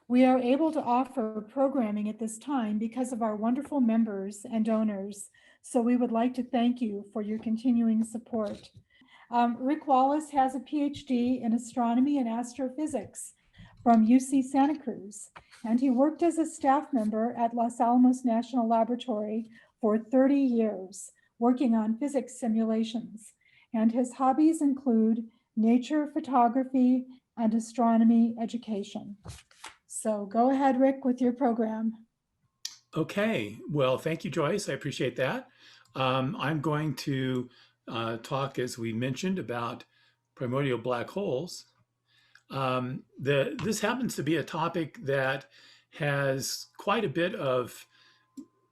We are able to offer programming at this time because of our wonderful members and donors, so we would like to thank you for your continuing support. Rick Wallace has a PhD in astronomy and astrophysics from UC Santa Cruz, and he worked as a staff member at Los Alamos National Laboratory for 30 years, working on physics simulations. And his hobbies include nature photography and astronomy education. So go ahead, Rick, with your program. Okay, well, thank you, Joyce. I appreciate that. I'm going to talk, as we mentioned, about primordial black holes. This happens to be a topic that has quite a bit of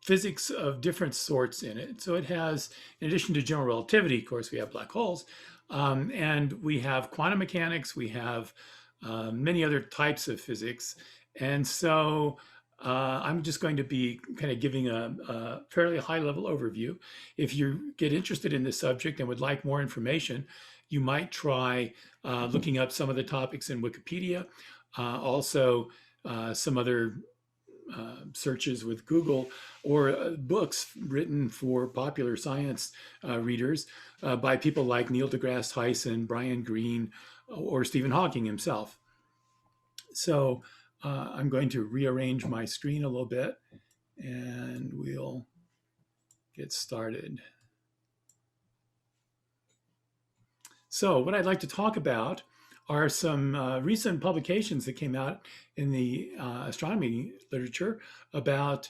physics of different sorts in it. So it has, in addition to general relativity, of course, we have black holes, and we have quantum mechanics, we have many other types of physics. And so I'm just going to be kind of giving a fairly high level overview. If you get interested in this subject and would like more information, you might try looking up some of the topics in Wikipedia, also some other searches with Google, or books written for popular science readers by people like Neil deGrasse Tyson, Brian Greene, or Stephen Hawking himself. So I'm going to rearrange my screen a little bit and we'll get started. So what I'd like to talk about are some recent publications that came out in the astronomy literature about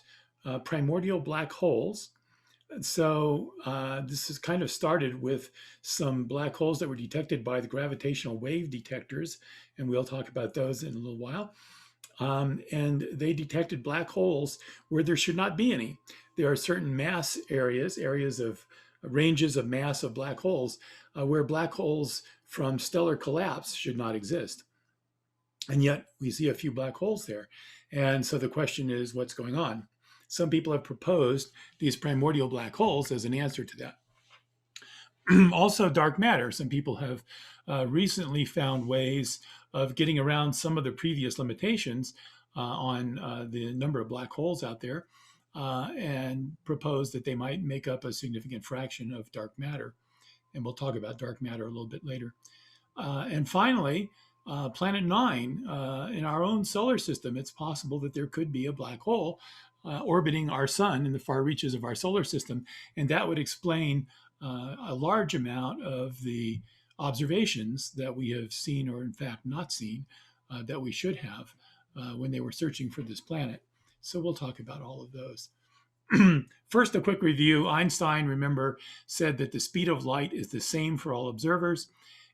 primordial black holes. So this is kind of started with some black holes that were detected by the gravitational wave detectors, and we'll talk about those in a little while. And they detected black holes where there should not be any. There are certain mass areas, ranges of mass of black holes, where black holes from stellar collapse should not exist. And yet we see a few black holes there. And so the question is, what's going on? Some people have proposed these primordial black holes as an answer to that. Also, dark matter. Some people have recently found ways of getting around some of the previous limitations on the number of black holes out there, and proposed that they might make up a significant fraction of dark matter. And we'll talk about dark matter a little bit later. And finally, Planet 9, in our own solar system, it's possible that there could be a black hole orbiting our sun in the far reaches of our solar system. And that would explain a large amount of the observations that we have seen, or in fact not seen, that we should have when they were searching for this planet. So we'll talk about all of those. First, a quick review. Einstein, remember, said that the speed of light is the same for all observers,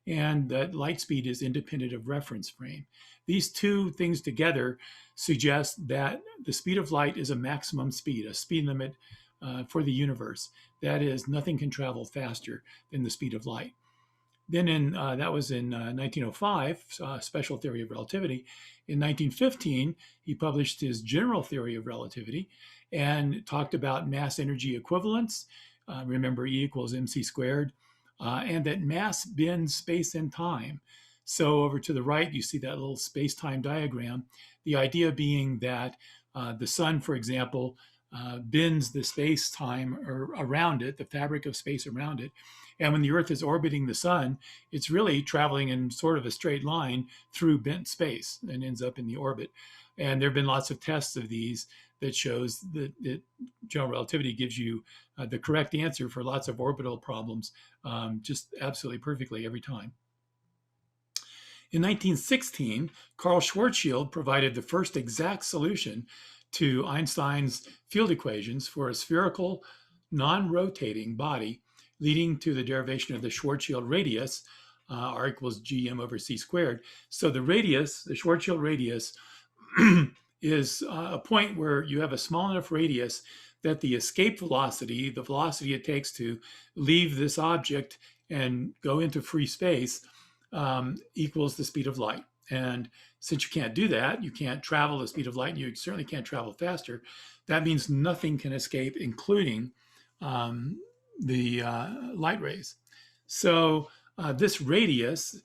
and that light speed is independent of reference frame. These two things together suggest that the speed of light is a maximum speed, a speed limit for the universe. That is, nothing can travel faster than the speed of light. Then that was in 1905, Special Theory of Relativity. In 1915, he published his General Theory of Relativity and talked about mass energy equivalence. Remember, E equals mc squared, and that mass bends space and time. So over to the right, you see that little space-time diagram. The idea being that the sun, for example, bends the space-time around it, the fabric of space around it. And when the Earth is orbiting the sun, it's really traveling in sort of a straight line through bent space and ends up in the orbit. And there have been lots of tests of these that shows that general relativity gives you the correct answer for lots of orbital problems, just absolutely perfectly every time. In 1916, Carl Schwarzschild provided the first exact solution to Einstein's field equations for a spherical, non-rotating body, leading to the derivation of the Schwarzschild radius, r equals gm over c squared. So the radius, the Schwarzschild radius, is a point where you have a small enough radius that the escape velocity, the velocity it takes to leave this object and go into free space, equals the speed of light. And since you can't do that, you can't travel the speed of light, and you certainly can't travel faster, that means nothing can escape, including the light rays. So this radius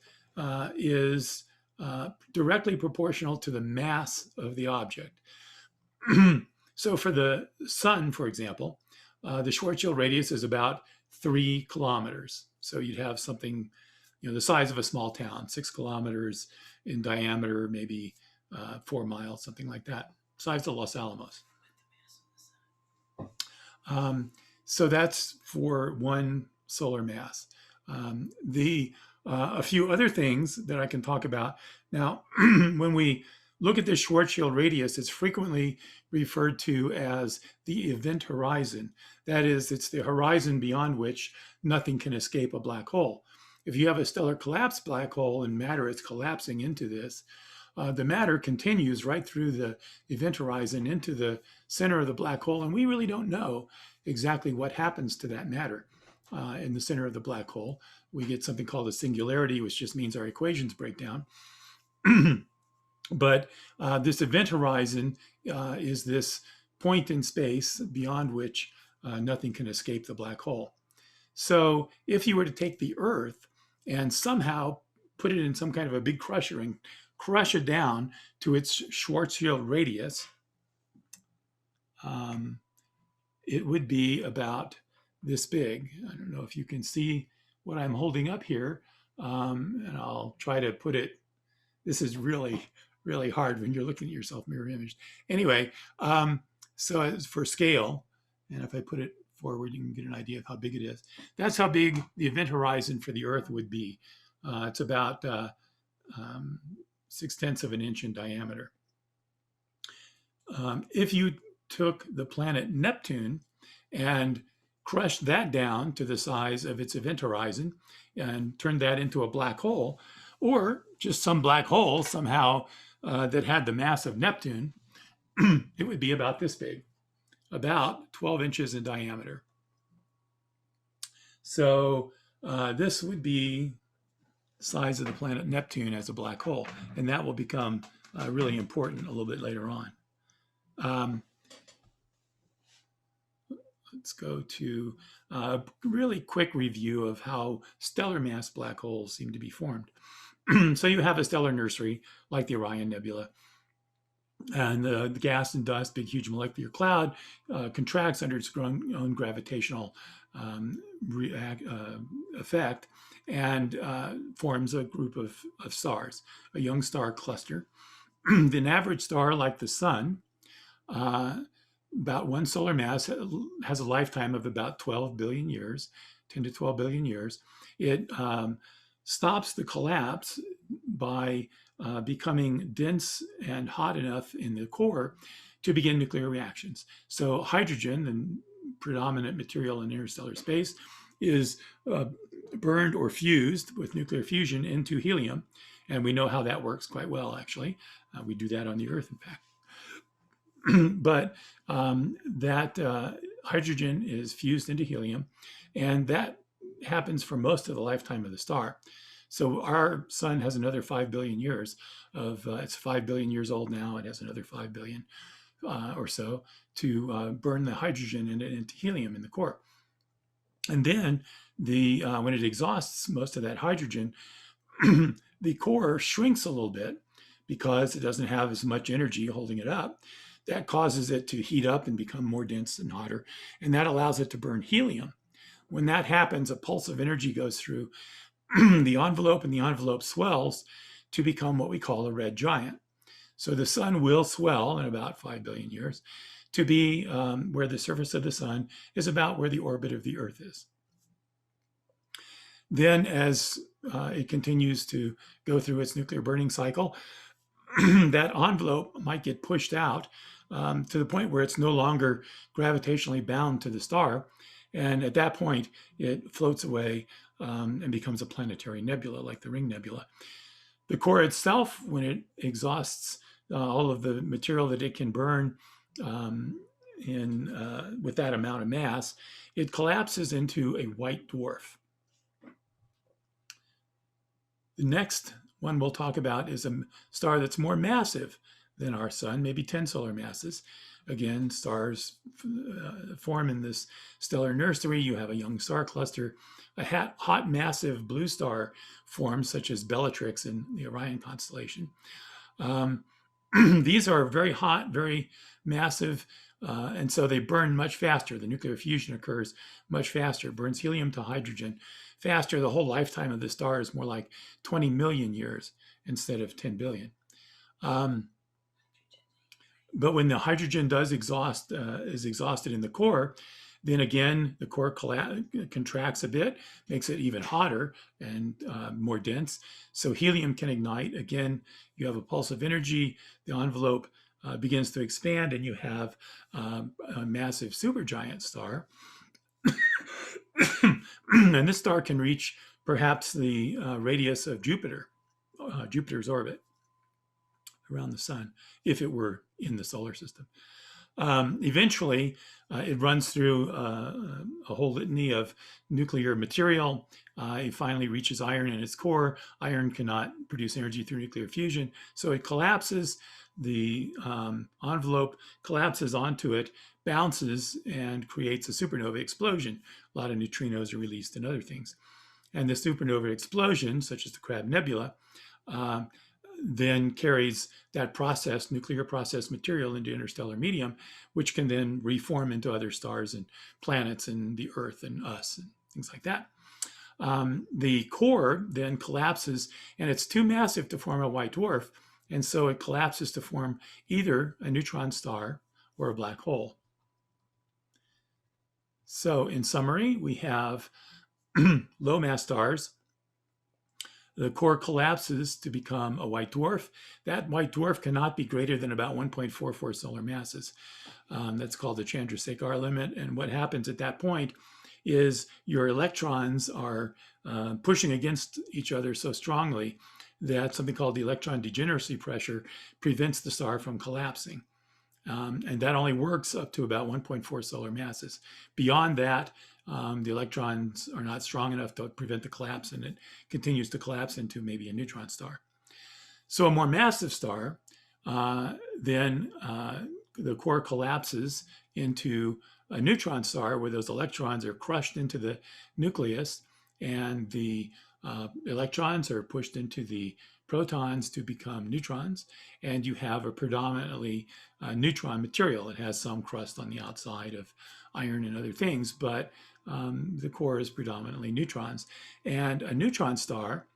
is directly proportional to the mass of the object. So for the sun, for example, the Schwarzschild radius is about 3 kilometers. So you'd have something, the size of a small town, 6 kilometers in diameter, maybe 4 miles, something like that, size of Los Alamos. So that's for one solar mass. A few other things that I can talk about. Now, when we look at the Schwarzschild radius, it's frequently referred to as the event horizon. That is, it's the horizon beyond which nothing can escape a black hole. If you have a stellar collapse black hole and matter is collapsing into this, the matter continues right through the event horizon into the center of the black hole, and we really don't know exactly what happens to that matter in the center of the black hole. We get something called a singularity, which just means our equations break down. But this event horizon is this point in space beyond which nothing can escape the black hole. So if you were to take the Earth and somehow put it in some kind of a big crusher and crush it down to its Schwarzschild radius, it would be about this big. I don't know if you can see what I'm holding up here, and I'll try to put it. This is really, really hard when you're looking at yourself mirror image. Anyway, so as for scale, and if I put it forward, you can get an idea of how big it is. That's how big the event horizon for the Earth would be. It's about 0.6 of an inch in diameter. If you took the planet Neptune and crushed that down to the size of its event horizon and turned that into a black hole, or just some black hole somehow that had the mass of Neptune, it would be about this big, about 12 inches in diameter. So this would be the size of the planet Neptune as a black hole, and that will become really important a little bit later on. Let's go to a really quick review of how stellar mass black holes seem to be formed. So you have a stellar nursery like the Orion Nebula, and the gas and dust, big, huge molecular cloud, contracts under its own gravitational effect and forms a group of stars, a young star cluster. An average star like the sun, about one solar mass, has a lifetime of about 12 billion years, 10 to 12 billion years. It stops the collapse by becoming dense and hot enough in the core to begin nuclear reactions. So hydrogen, the predominant material in interstellar space, is burned or fused with nuclear fusion into helium. And we know how that works quite well, actually. We do that on the Earth, in fact. But that hydrogen is fused into helium, and that happens for most of the lifetime of the star. So our sun has another 5 billion years of, it's 5 billion years old now. It has another 5 billion or so to burn the hydrogen into helium in the core. And then when it exhausts most of that hydrogen, the core shrinks a little bit because it doesn't have as much energy holding it up. That causes it to heat up and become more dense and hotter, and that allows it to burn helium. When that happens, a pulse of energy goes through the envelope, and the envelope swells to become what we call a red giant. So the sun will swell in about 5 billion years to be where the surface of the sun is about where the orbit of the Earth is. Then as it continues to go through its nuclear burning cycle, that envelope might get pushed out to the point where it's no longer gravitationally bound to the star. And at that point, it floats away and becomes a planetary nebula like the Ring Nebula. The core itself, when it exhausts all of the material that it can burn with that amount of mass, it collapses into a white dwarf. The next one we'll talk about is a star that's more massive than our sun, maybe 10 solar masses. Again, stars form in this stellar nursery. You have a young star cluster. A hot, massive blue star forms, such as Bellatrix in the Orion constellation. These are very hot, very massive, and so they burn much faster. The nuclear fusion occurs much faster. It burns helium to hydrogen faster. The whole lifetime of the star is more like 20 million years instead of 10 billion. But when the hydrogen is exhausted in the core, then again, the core contracts a bit, makes it even hotter and more dense. So helium can ignite. Again, you have a pulse of energy. The envelope begins to expand, and you have a massive supergiant star. And this star can reach perhaps the radius of Jupiter's orbit around the sun, if it were in the solar system. Eventually, it runs through a whole litany of nuclear material. It finally reaches iron in its core. Iron cannot produce energy through nuclear fusion, so it collapses. The envelope collapses onto it, bounces, and creates a supernova explosion. A lot of neutrinos are released and other things. And the supernova explosion, such as the Crab Nebula, then carries that nuclear process material into interstellar medium, which can then reform into other stars and planets and the Earth and us and things like that. The core then collapses, and it's too massive to form a white dwarf, and so it collapses to form either a neutron star or a black hole. So in summary, we have low mass stars. The core collapses to become a white dwarf. That white dwarf cannot be greater than about 1.44 solar masses. That's called the Chandrasekhar limit. And what happens at that point is your electrons are pushing against each other so strongly that something called the electron degeneracy pressure prevents the star from collapsing. And that only works up to about 1.4 solar masses. Beyond that, the electrons are not strong enough to prevent the collapse, and it continues to collapse into maybe a neutron star. So a more massive star, then the core collapses into a neutron star where those electrons are crushed into the nucleus, and the electrons are pushed into the protons to become neutrons, and you have a predominantly neutron material. It has some crust on the outside of iron and other things, but the core is predominantly neutrons. And a neutron star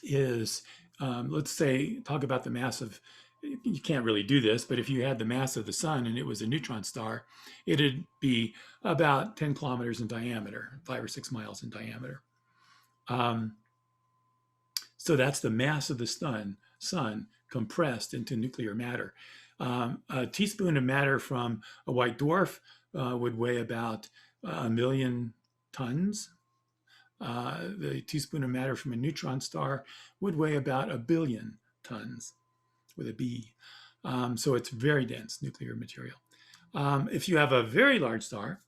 is, let's say, talk about the mass of, you can't really do this, but if you had the mass of the sun and it was a neutron star, it'd be about 10 kilometers in diameter, 5 or 6 miles in diameter. So that's the mass of the sun compressed into nuclear matter. A teaspoon of matter from a white dwarf would weigh about 1 million tons. The teaspoon of matter from a neutron star would weigh about 1 billion tons with a B. So it's very dense nuclear material. If you have a very large star,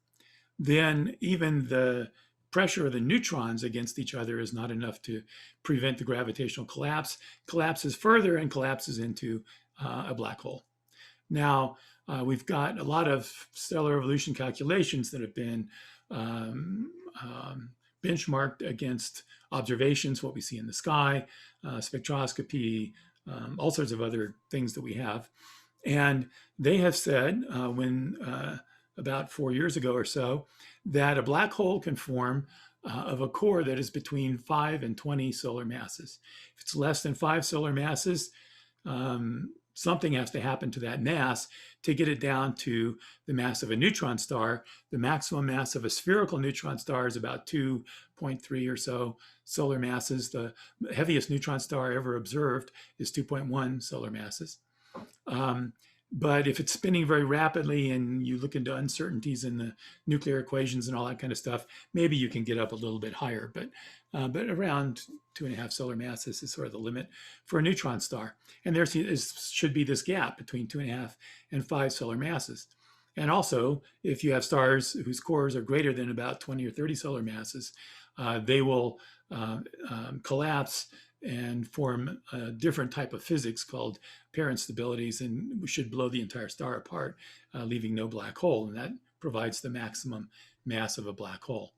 then even the pressure of the neutrons against each other is not enough to prevent the gravitational collapse, collapses further and collapses into a black hole. Now, we've got a lot of stellar evolution calculations that have been benchmarked against observations, what we see in the sky, spectroscopy, all sorts of other things that we have. And they have said, about 4 years ago or so, that a black hole can form of a core that is between 5 and 20 solar masses. If it's less than 5 solar masses, something has to happen to that mass to get it down to the mass of a neutron star. The maximum mass of a spherical neutron star is about 2.3 or so solar masses. The heaviest neutron star ever observed is 2.1 solar masses. But if it's spinning very rapidly and you look into uncertainties in the nuclear equations and all that kind of stuff, maybe you can get up a little bit higher. But around 2.5 solar masses is sort of the limit for a neutron star. And there should be this gap between 2.5 and 5 solar masses. And also, if you have stars whose cores are greater than about 20 or 30 solar masses, they will collapse and form a different type of physics called pair instabilities, and we should blow the entire star apart, leaving no black hole, and that provides the maximum mass of a black hole.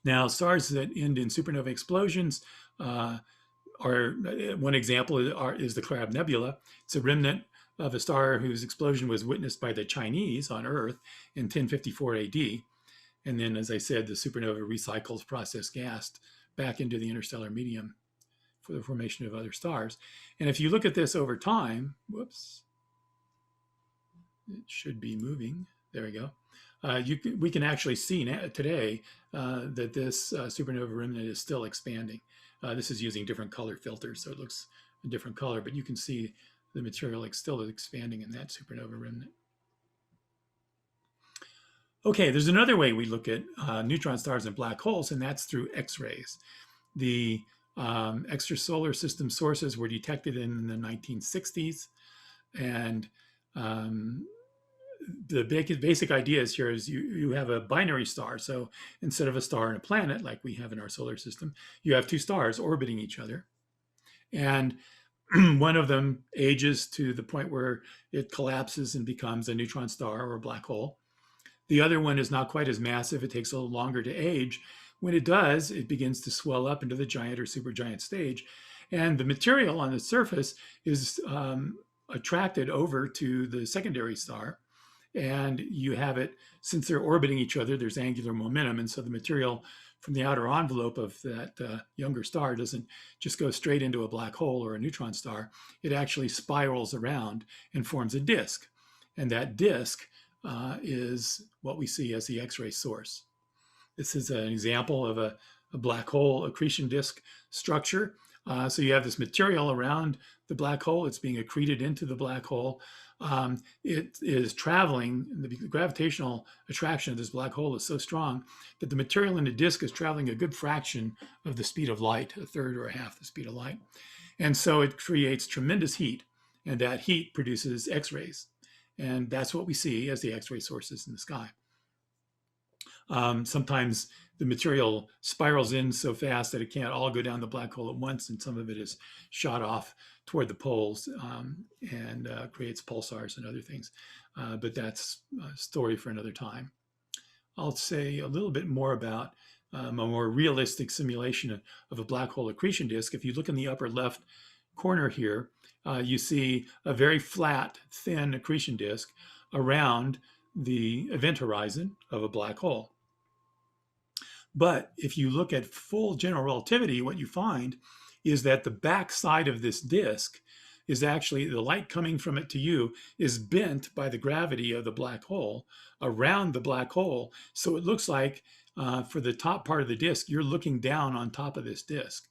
Now, stars that end in supernova explosions are one example is the Crab Nebula. It's a remnant of a star whose explosion was witnessed by the Chinese on Earth in 1054 AD. And then, as I said, the supernova recycles processed gas back into the interstellar medium for the formation of other stars. And if you look at this over time, whoops, it should be moving. There we go. We can actually see today that this supernova remnant is still expanding. This is using different color filters, so it looks a different color, but you can see the material still expanding in that supernova remnant. Okay, there's another way we look at neutron stars and black holes, and that's through X-rays. The extrasolar system sources were detected in the 1960s, and the basic idea here is you have a binary star. So instead of a star and a planet like we have in our solar system, you have two stars orbiting each other. And one of them ages to the point where it collapses and becomes a neutron star or a black hole. The other one is not quite as massive. It takes a little longer to age. When it does, it begins to swell up into the giant or supergiant stage. And the material on the surface is attracted over to the secondary star. And you have it, since they're orbiting each other, there's angular momentum. And so the material from the outer envelope of that younger star doesn't just go straight into a black hole or a neutron star. It actually spirals around and forms a disk. And that disk is what we see as the X-ray source. This is an example of a black hole accretion disk structure. So you have this material around the black hole. It's being accreted into the black hole. It is traveling, the gravitational attraction of this black hole is so strong that the material in the disk is traveling a good fraction of the speed of light, a third or a half the speed of light. And so it creates tremendous heat, and that heat produces X-rays. And that's what we see as the X-ray sources in the sky. Sometimes the material spirals in so fast that it can't all go down the black hole at once, and some of it is shot off toward the poles and creates pulsars and other things. But that's a story for another time. I'll say a little bit more about a more realistic simulation of a black hole accretion disk. If you look in the upper left corner here, you see a very flat, thin accretion disk around the event horizon of a black hole. But if you look at full general relativity, what you find is that the back side of this disk is actually, the light coming from it to you is bent by the gravity of the black hole around the black hole. So it looks like for the top part of the disk, you're looking down on top of this disk.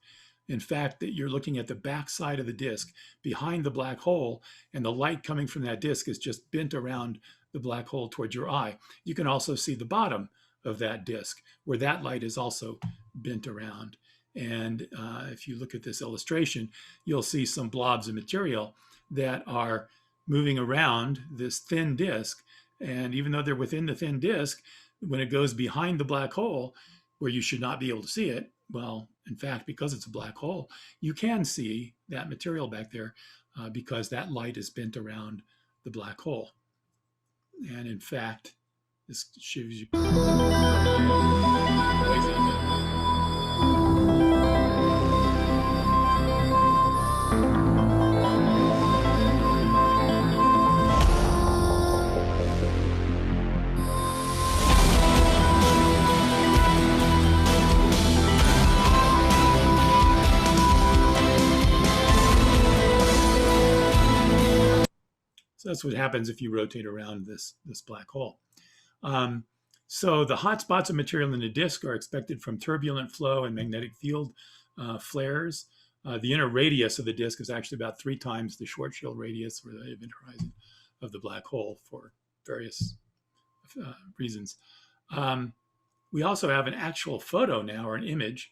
In fact, that you're looking at the back side of the disk behind the black hole, and the light coming from that disk is just bent around the black hole towards your eye. You can also see the bottom of that disk where that light is also bent around. And if you look at this illustration, you'll see some blobs of material that are moving around this thin disk. And even though they're within the thin disk, when it goes behind the black hole, where you should not be able to see it, well, in fact, because it's a black hole, you can see that material back there because that light is bent around the black hole. And in fact, this shows you. So that's what happens if you rotate around this black hole. So the hot spots of material in the disk are expected from turbulent flow and magnetic field flares. The inner radius of the disk is actually about 3 times the Schwarzschild radius or the event horizon of the black hole for various reasons. We also have an actual photo now, or an image,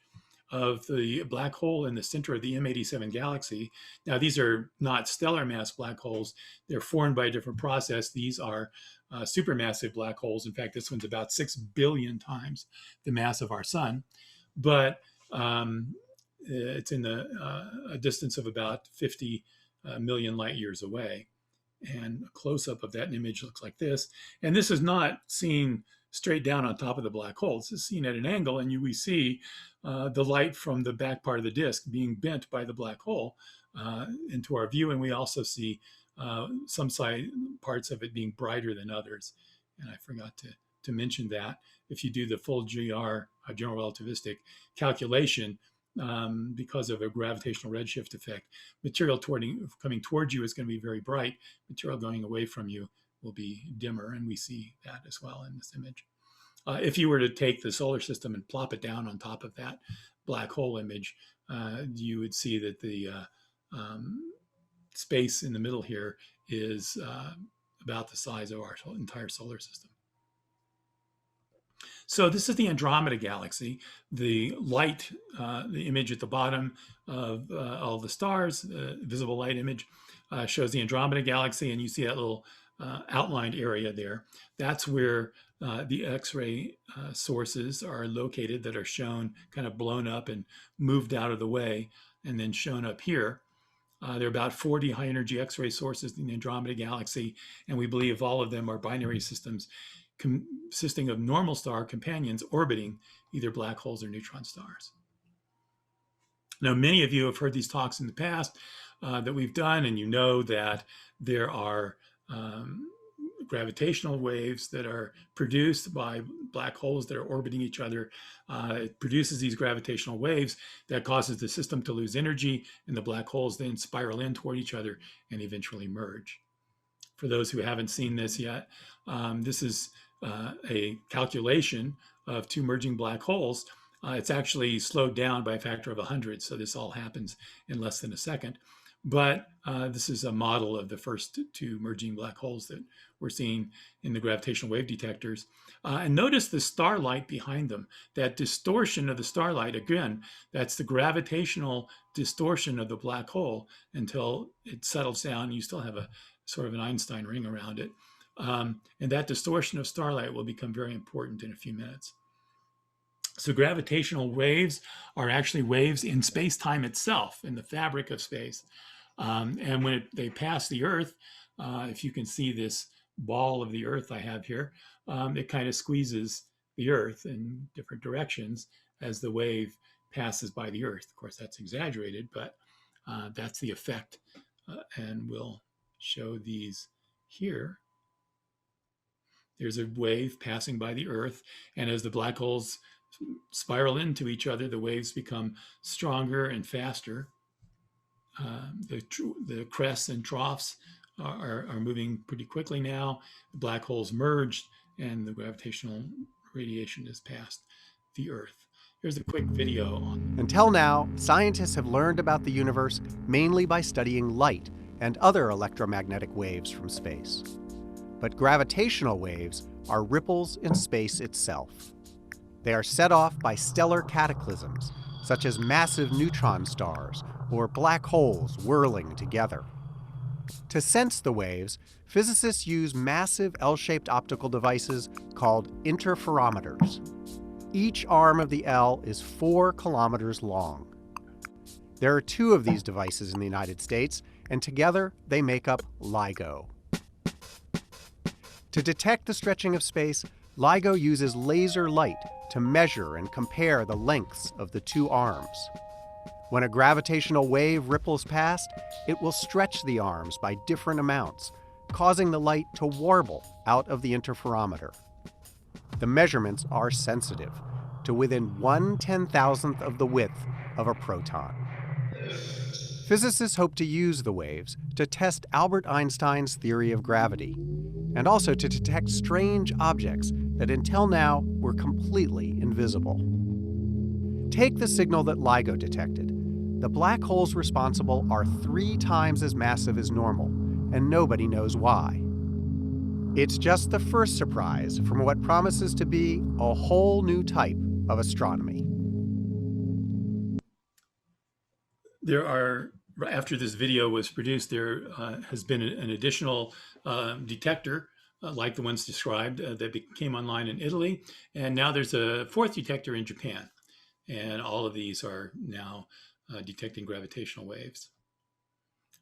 of the black hole in the center of the M87 galaxy. Now, these are not stellar mass black holes. They're formed by a different process. These are supermassive black holes. In fact, this one's about 6 billion times the mass of our sun. But it's in a distance of about 50 million light years away. And a close-up of that image looks like this. And this is not seen straight down on top of the black hole. This is seen at an angle, and we see the light from the back part of the disk being bent by the black hole into our view. And we also see some parts of it being brighter than others. And I forgot to mention that if you do the full general relativistic calculation, because of a gravitational redshift effect, material coming towards you is going to be very bright. Material going away from you will be dimmer, and we see that as well in this image. If you were to take the solar system and plop it down on top of that black hole image, you would see that the space in the middle here is about the size of our entire solar system. So this is the Andromeda galaxy. The light, the image at the bottom of all the stars, visible light image, shows the Andromeda galaxy, and you see that little outlined area there. That's where the X-ray sources are located that are shown kind of blown up and moved out of the way and then shown up here. There are about 40 high-energy X-ray sources in the Andromeda galaxy, and we believe all of them are binary systems consisting of normal star companions orbiting either black holes or neutron stars. Now, many of you have heard these talks in the past that we've done, and you know that there are gravitational waves that are produced by black holes that are orbiting each other. It produces these gravitational waves that causes the system to lose energy, and the black holes then spiral in toward each other and eventually merge. For those who haven't seen this yet, this is a calculation of two merging black holes. It's actually slowed down by a factor of 100, so this all happens in less than a second. But this is a model of the first two merging black holes that we're seeing in the gravitational wave detectors. And notice the starlight behind them, that distortion of the starlight. Again, that's the gravitational distortion of the black hole until it settles down. You still have a sort of an Einstein ring around it. And that distortion of starlight will become very important in a few minutes. So gravitational waves are actually waves in space-time itself, in the fabric of space. And when they pass the Earth, if you can see this ball of the Earth I have here, it kind of squeezes the Earth in different directions as the wave passes by the Earth. Of course, that's exaggerated, but that's the effect. And we'll show these here. There's a wave passing by the Earth, and as the black holes spiral into each other, the waves become stronger and faster. The crests and troughs are moving pretty quickly now. The black holes merged, and the gravitational radiation has passed the Earth. Here's a quick video on. Until now, scientists have learned about the universe mainly by studying light and other electromagnetic waves from space. But gravitational waves are ripples in space itself. They are set off by stellar cataclysms, such as massive neutron stars or black holes whirling together. To sense the waves, physicists use massive L-shaped optical devices called interferometers. Each arm of the L is 4 kilometers long. There are 2 of these devices in the United States, and together they make up LIGO. To detect the stretching of space, LIGO uses laser light to measure and compare the lengths of the 2 arms. When a gravitational wave ripples past, it will stretch the arms by different amounts, causing the light to warble out of the interferometer. The measurements are sensitive, to within 1/10,000th of the width of a proton. Physicists hope to use the waves to test Albert Einstein's theory of gravity, and also to detect strange objects that until now were completely invisible. Take the signal that LIGO detected. The black holes responsible are 3 times as massive as normal, and nobody knows why. It's just the first surprise from what promises to be a whole new type of astronomy. There are, after this video was produced, there has been an additional detector like the ones described that came online in Italy. And now there's a 4th detector in Japan. And all of these are now detecting gravitational waves.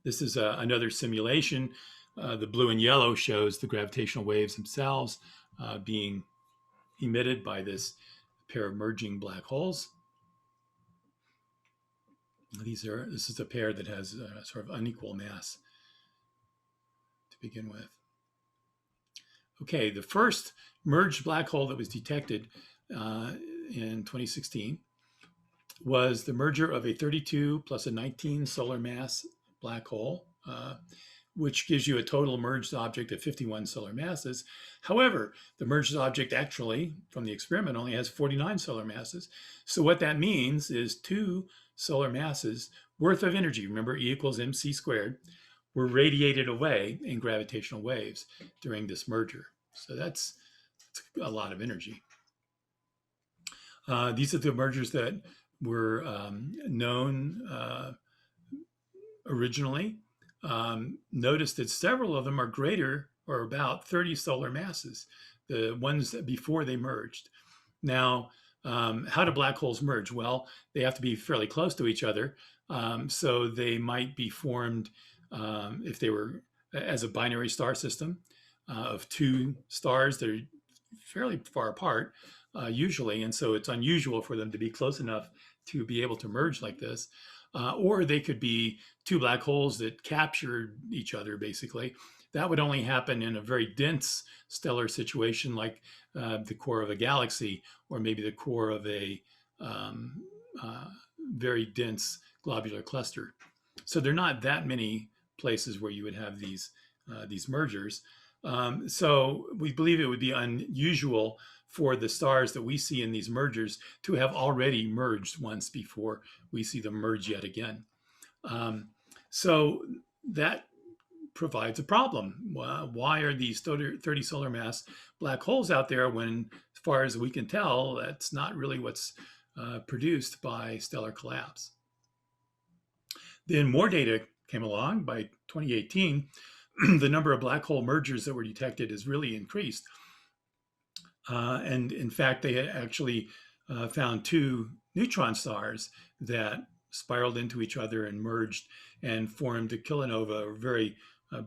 This is another simulation. The blue and yellow shows the gravitational waves themselves being emitted by this pair of merging black holes. This is a pair that has a sort of unequal mass to begin with. Okay, the first merged black hole that was detected in 2016 was the merger of a 32 plus a 19 solar mass black hole, which gives you a total merged object of 51 solar masses. However, the merged object actually, from the experiment, only has 49 solar masses. So what that means is 2 solar masses worth of energy, remember E equals mc squared, were radiated away in gravitational waves during this merger. So that's a lot of energy. These are the mergers that were known originally. Notice that several of them are greater or about 30 solar masses, the ones that before they merged. Now, how do black holes merge? Well, they have to be fairly close to each other. So they might be formed if they were as a binary star system of 2 stars that are fairly far apart usually. And so it's unusual for them to be close enough to be able to merge like this. Or they could be 2 black holes that captured each other, basically. That would only happen in a very dense stellar situation like the core of a galaxy, or maybe the core of a very dense globular cluster. So there are not that many places where you would have these mergers. So we believe it would be unusual for the stars that we see in these mergers to have already merged once before we see them merge yet again. So that provides a problem. Why are these 30 solar mass black holes out there when, as far as we can tell, that's not really what's produced by stellar collapse? Then more data came along. By 2018, the number of black hole mergers that were detected has really increased. And in fact, they actually found 2 neutron stars that spiraled into each other and merged and formed a kilonova, a very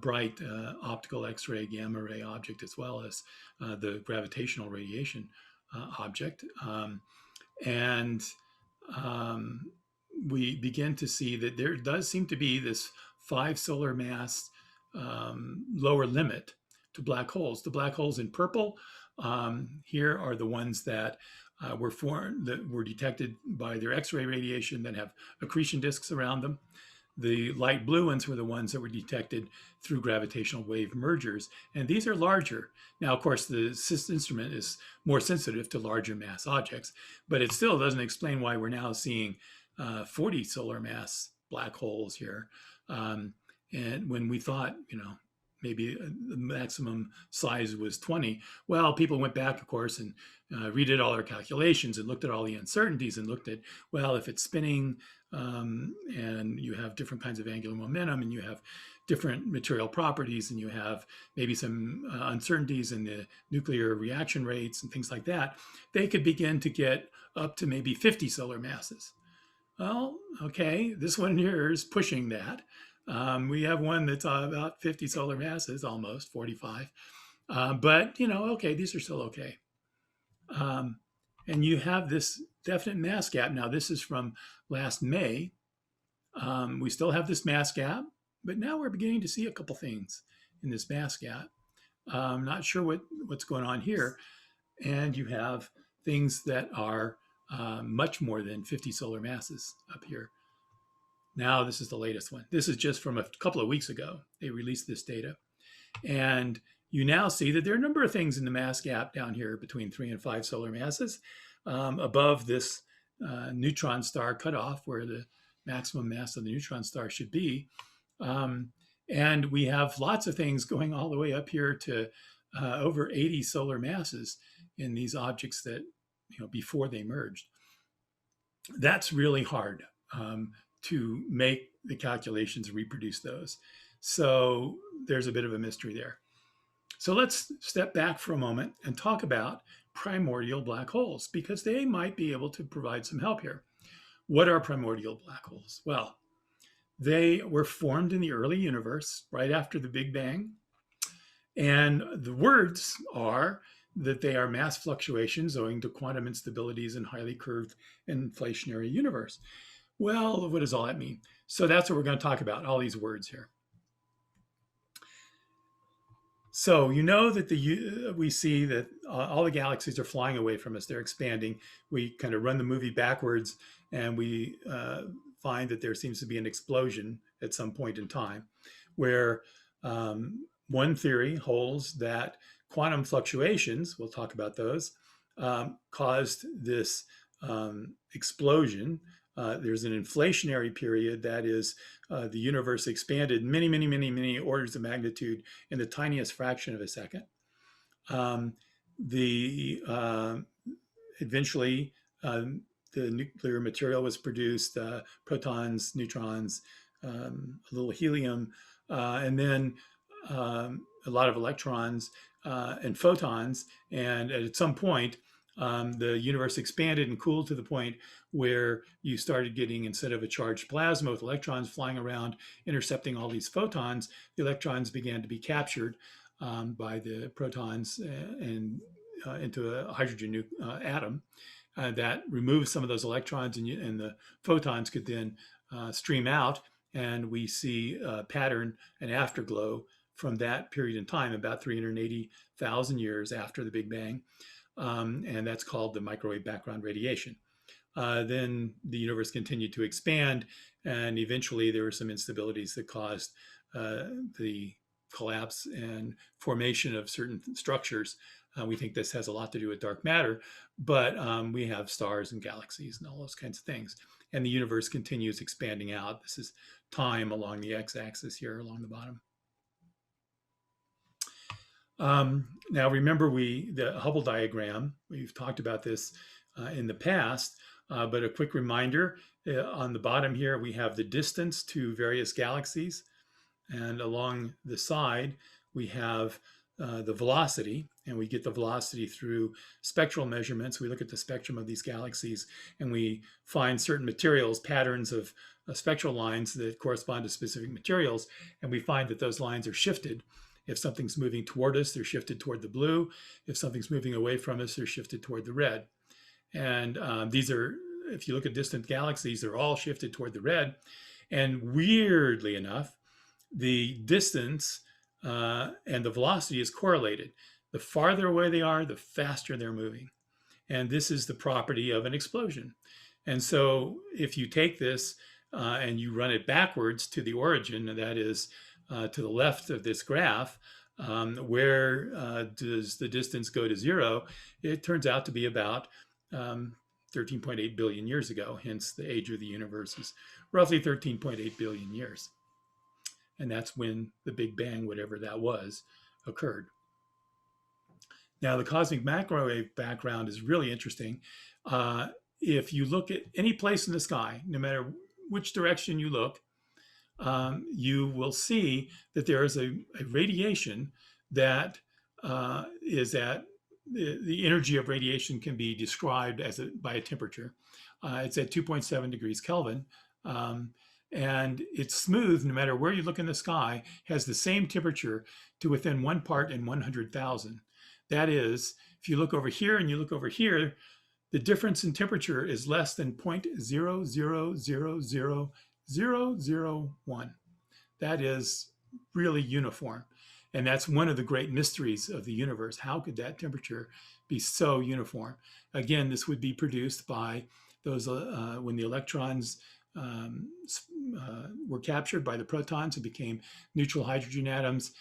bright optical X-ray, gamma ray object, as well as the gravitational radiation object. We begin to see that there does seem to be this 5 solar mass lower limit to black holes. The black holes in purple here are the ones that were formed, that were detected by their X-ray radiation, that have accretion disks around them. The light blue ones were the ones that were detected through gravitational wave mergers, and these are larger. Now, of course, the CIS instrument is more sensitive to larger mass objects, but it still doesn't explain why we're now seeing 40 solar mass black holes here. And when we thought, maybe the maximum size was 20. Well, people went back, of course, and redid all our calculations and looked at all the uncertainties and looked at, well, if it's spinning and you have different kinds of angular momentum and you have different material properties and you have maybe some uncertainties in the nuclear reaction rates and things like that, they could begin to get up to maybe 50 solar masses. Well, okay, this one here is pushing that. We have one that's about 50 solar masses, almost 45. But, okay, these are still okay. And you have this definite mass gap. Now, this is from last May. We still have this mass gap, but now we're beginning to see a couple things in this mass gap. I'm not sure what's going on here. And you have things that are much more than 50 solar masses up here. Now, this is the latest one. This is just from a couple of weeks ago. They released this data. And you now see that there are a number of things in the mass gap down here between 3 and 5 solar masses above this neutron star cutoff where the maximum mass of the neutron star should be. And we have lots of things going all the way up here to over 80 solar masses in these objects that, before they merged. That's really hard to make the calculations reproduce those. So there's a bit of a mystery there. So let's step back for a moment and talk about primordial black holes, because they might be able to provide some help here. What are primordial black holes? Well, they were formed in the early universe right after the Big Bang. And the words are that they are mass fluctuations owing to quantum instabilities in highly curved inflationary universe. Well, what does all that mean? So that's what we're going to talk about, all these words here. So you know that we see that all the galaxies are flying away from us. They're expanding. We kind of run the movie backwards, and we find that there seems to be an explosion at some point in time, where one theory holds that quantum fluctuations, we'll talk about those, caused this explosion. There's an inflationary period, that is, the universe expanded many orders of magnitude in the tiniest fraction of a second. Eventually, the nuclear material was produced, protons, neutrons, a little helium, and then a lot of electrons and photons. And at some point, the universe expanded and cooled to the point where you started getting, instead of a charged plasma with electrons flying around intercepting all these photons, the electrons began to be captured by the protons and into a hydrogen atom that removes some of those electrons, and the photons could then stream out, and we see a pattern, an afterglow from that period in time, about 380,000 years after the Big Bang. And that's called the microwave background radiation. Then the universe continued to expand, and eventually there were some instabilities that caused the collapse and formation of certain structures. We think this has a lot to do with dark matter, but we have stars and galaxies and all those kinds of things. And the universe continues expanding out. This is time along the x-axis here along the bottom. Now, remember the Hubble diagram, we've talked about this in the past, but a quick reminder, on the bottom here, we have the distance to various galaxies. And along the side, we have the velocity, and we get the velocity through spectral measurements. We look at the spectrum of these galaxies, and we find certain materials, patterns of spectral lines that correspond to specific materials, and we find that those lines are shifted. If something's moving toward us, they're shifted toward the blue. If something's moving away from us, they're shifted toward the red. And these are, if you look at distant galaxies, they're all shifted toward the red. And weirdly enough, the distance and the velocity is correlated. The farther away they are, the faster they're moving. And this is the property of an explosion. And so if you take this and you run it backwards to the origin, that is to the left of this graph, where does the distance go to zero? It turns out to be about 13.8 billion years ago. Hence, the age of the universe is roughly 13.8 billion years. And that's when the Big Bang, whatever that was, occurred. Now, the cosmic microwave background is really interesting. If you look at any place in the sky, no matter which direction you look, you will see that there is a radiation that is at the energy of radiation can be described as by a temperature. It's at 2.7 degrees Kelvin. And it's smooth no matter where you look in the sky, has the same temperature to within 1 part in 100,000. That is, if you look over here and you look over here, the difference in temperature is less than 0.0000001. That is really uniform. And that's one of the great mysteries of the universe. How could that temperature be so uniform? Again, this would be produced by those when the electrons were captured by the protons and became neutral hydrogen atoms,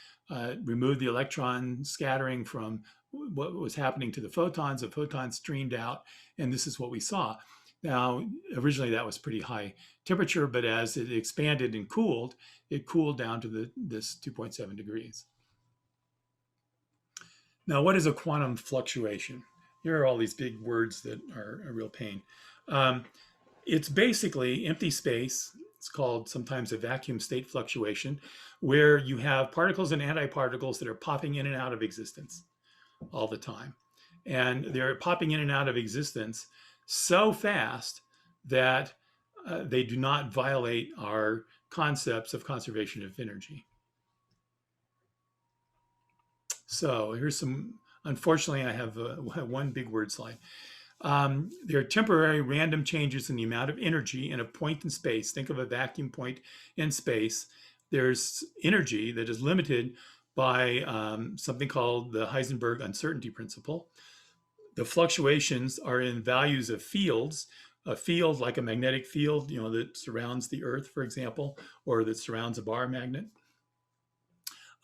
removed the electron scattering from what was happening to the photons. The photons streamed out, and this is what we saw. Now, originally that was pretty high temperature, but as it expanded and cooled, it cooled down to this 2.7 degrees. Now, what is a quantum fluctuation? Here are all these big words that are a real pain. It's basically empty space. It's called sometimes a vacuum state fluctuation, where you have particles and antiparticles that are popping in and out of existence all the time. And they're popping in and out of existence so fast that they do not violate our concepts of conservation of energy. So here's some, unfortunately, I have one big word slide. There are temporary random changes in the amount of energy in a point in space. Think of a vacuum point in space. There's energy that is limited by something called the Heisenberg uncertainty principle. The fluctuations are in values of fields. A field like a magnetic field, that surrounds the Earth, for example, or that surrounds a bar magnet.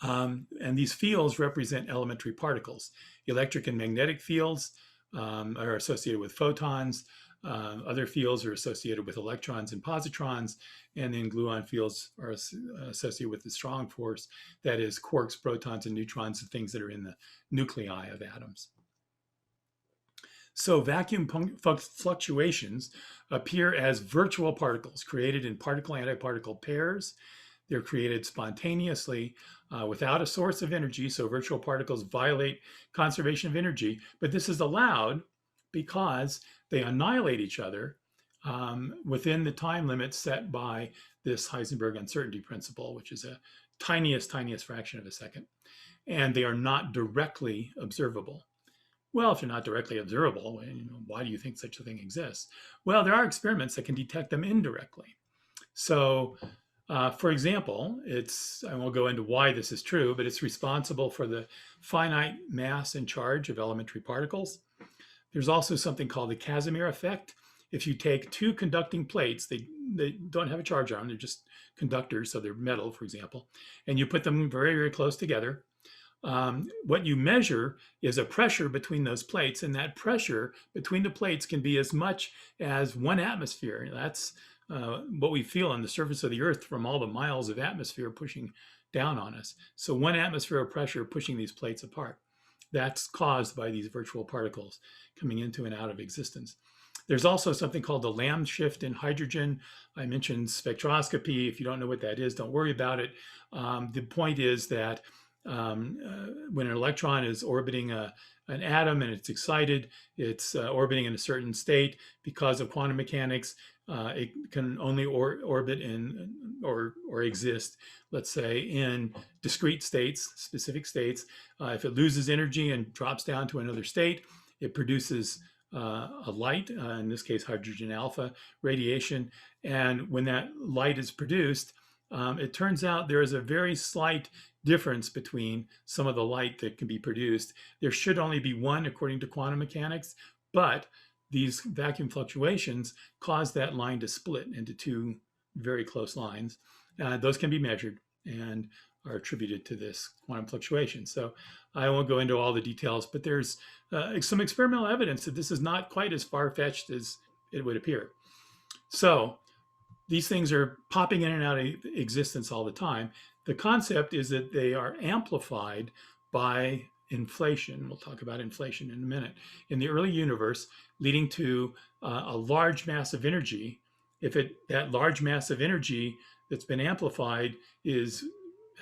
And these fields represent elementary particles. Electric and magnetic fields are associated with photons. Other fields are associated with electrons and positrons. And then gluon fields are associated with the strong force, that is quarks, protons, and neutrons, the things that are in the nuclei of atoms. So vacuum fluctuations appear as virtual particles created in particle-antiparticle pairs. They're created spontaneously without a source of energy. So virtual particles violate conservation of energy, but this is allowed because they annihilate each other within the time limit set by this Heisenberg uncertainty principle, which is a tiniest fraction of a second. And they are not directly observable. Well, if you're not directly observable, why do you think such a thing exists? Well, there are experiments that can detect them indirectly. So, for example, I won't go into why this is true, but it's responsible for the finite mass and charge of elementary particles. There's also something called the Casimir effect. If you take two conducting plates, they don't have a charge on them, they're just conductors, so they're metal, for example, and you put them very, very close together. What you measure is a pressure between those plates, and that pressure between the plates can be as much as 1 atmosphere. That's what we feel on the surface of the Earth from all the miles of atmosphere pushing down on us. So 1 atmosphere of pressure pushing these plates apart. That's caused by these virtual particles coming into and out of existence. There's also something called the Lamb shift in hydrogen. I mentioned spectroscopy. If you don't know what that is, don't worry about it. The point is that when an electron is orbiting an atom and it's excited, it's orbiting in a certain state. Because of quantum mechanics, it can only orbit in or exist, let's say, in discrete states, specific states. If it loses energy and drops down to another state, it produces a light, in this case, hydrogen alpha radiation. And when that light is produced, it turns out there is a very slight difference between some of the light that can be produced. There should only be one according to quantum mechanics, but these vacuum fluctuations cause that line to split into two very close lines. Those can be measured and are attributed to this quantum fluctuation. So I won't go into all the details, but there's some experimental evidence that this is not quite as far-fetched as it would appear. So these things are popping in and out of existence all the time. The concept is that they are amplified by inflation. We'll talk about inflation in a minute. In the early universe, leading to a large mass of energy. If that large mass of energy that's been amplified is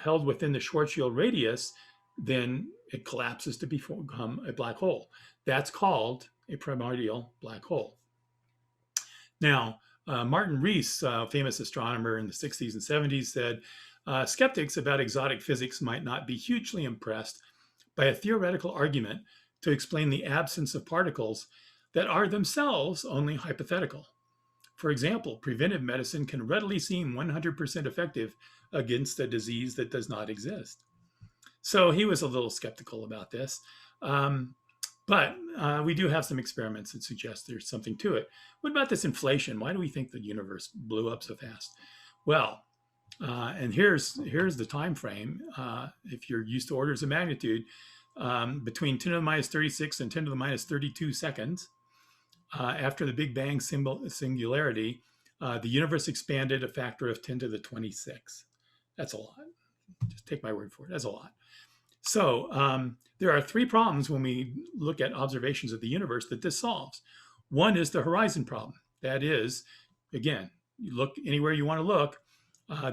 held within the Schwarzschild radius, then it collapses to become a black hole. That's called a primordial black hole. Now, Martin Rees, a famous astronomer in the 60s and 70s, said, skeptics about exotic physics might not be hugely impressed by a theoretical argument to explain the absence of particles that are themselves only hypothetical. For example, preventive medicine can readily seem 100% effective against a disease that does not exist. So he was a little skeptical about this. But we do have some experiments that suggest there's something to it. What about this inflation? Why do we think the universe blew up so fast? Well, and here's the time frame. If you're used to orders of magnitude, between 10 to the minus 36 and 10 to the minus 32 seconds, after the Big Bang singularity, the universe expanded a factor of 10 to the 26. That's a lot. Just take my word for it. That's a lot. So there are 3 problems when we look at observations of the universe that this solves. One is the horizon problem. That is, again, you look anywhere you want to look,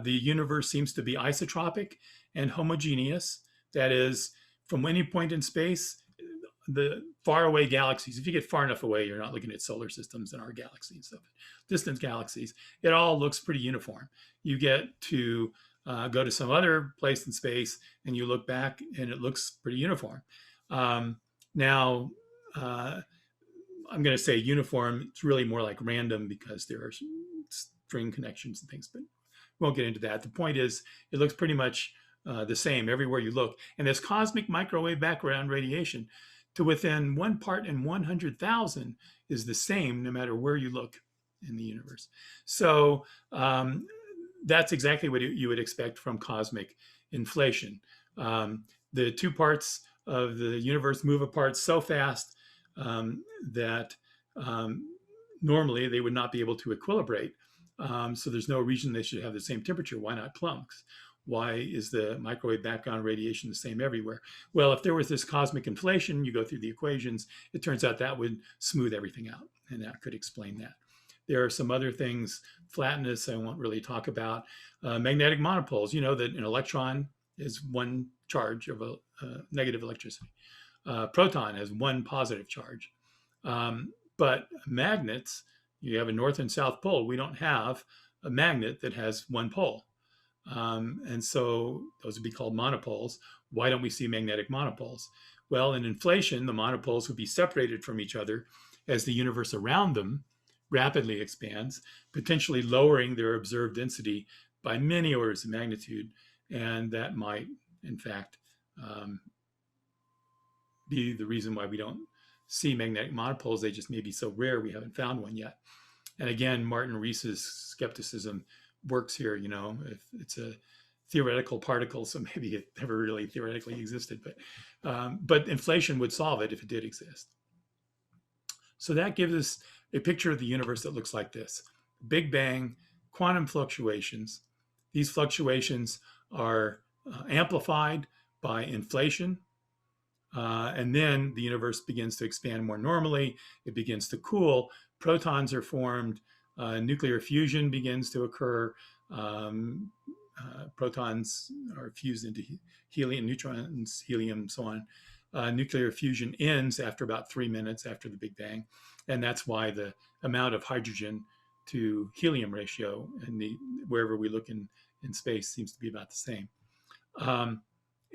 the universe seems to be isotropic and homogeneous. That is, from any point in space, the faraway galaxies, if you get far enough away, you're not looking at solar systems in our galaxy and stuff. Distant galaxies, it all looks pretty uniform. You get to go to some other place in space and you look back and it looks pretty uniform. Now, I'm going to say uniform. It's really more like random because there are string connections and things, but we won't get into that. The point is, it looks pretty much the same everywhere you look. And this cosmic microwave background radiation to within 1 part in 100,000 is the same no matter where you look in the universe. So that's exactly what you would expect from cosmic inflation. The 2 parts of the universe move apart so fast that normally they would not be able to equilibrate. So there's no reason they should have the same temperature. Why not clumps? Why is the microwave background radiation the same everywhere? Well, if there was this cosmic inflation, you go through the equations, it turns out that would smooth everything out, and that could explain that. There are some other things, flatness I won't really talk about. Magnetic monopoles, you know that an electron is 1 charge of a negative electricity. Proton has 1 positive charge. But magnets, you have a north and south pole. We don't have a magnet that has 1 pole. And so those would be called monopoles. Why don't we see magnetic monopoles? Well, in inflation, the monopoles would be separated from each other as the universe around them rapidly expands, potentially lowering their observed density by many orders of magnitude. And that might, in fact, be the reason why we don't see magnetic monopoles. They just may be so rare we haven't found one yet. And again, Martin Rees's skepticism works here. You know, if it's a theoretical particle, so maybe it never really theoretically existed, but inflation would solve it if it did exist. So that gives us a picture of the universe that looks like this: Big Bang, quantum fluctuations. These fluctuations are amplified by inflation. And then the universe begins to expand more normally. It begins to cool. Protons are formed. Nuclear fusion begins to occur. Protons are fused into helium, neutrons, helium, so on. Nuclear fusion ends after about 3 minutes after the Big Bang. And that's why the amount of hydrogen to helium ratio in wherever we look in space seems to be about the same.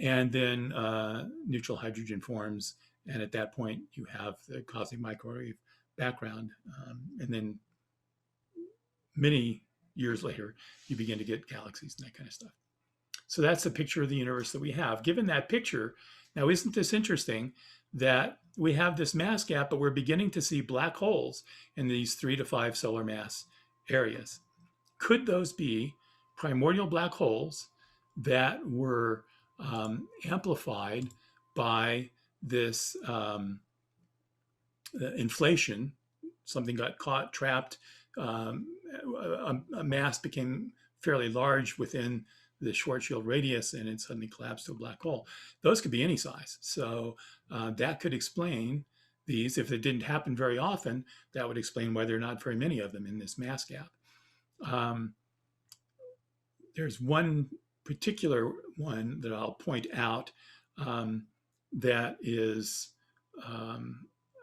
And then neutral hydrogen forms. And at that point, you have the cosmic microwave background. And then many years later, you begin to get galaxies and that kind of stuff. So that's the picture of the universe that we have. Given that picture, now isn't this interesting that we have this mass gap, but we're beginning to see black holes in these 3 to 5 solar mass areas? Could those be primordial black holes that were amplified by this inflation? Something got caught, trapped, a mass became fairly large within the Schwarzschild radius, and it suddenly collapsed to a black hole. Those could be any size. So that could explain these. If it didn't happen very often, that would explain why there are not very many of them in this mass gap. There's one particular one that I'll point out that is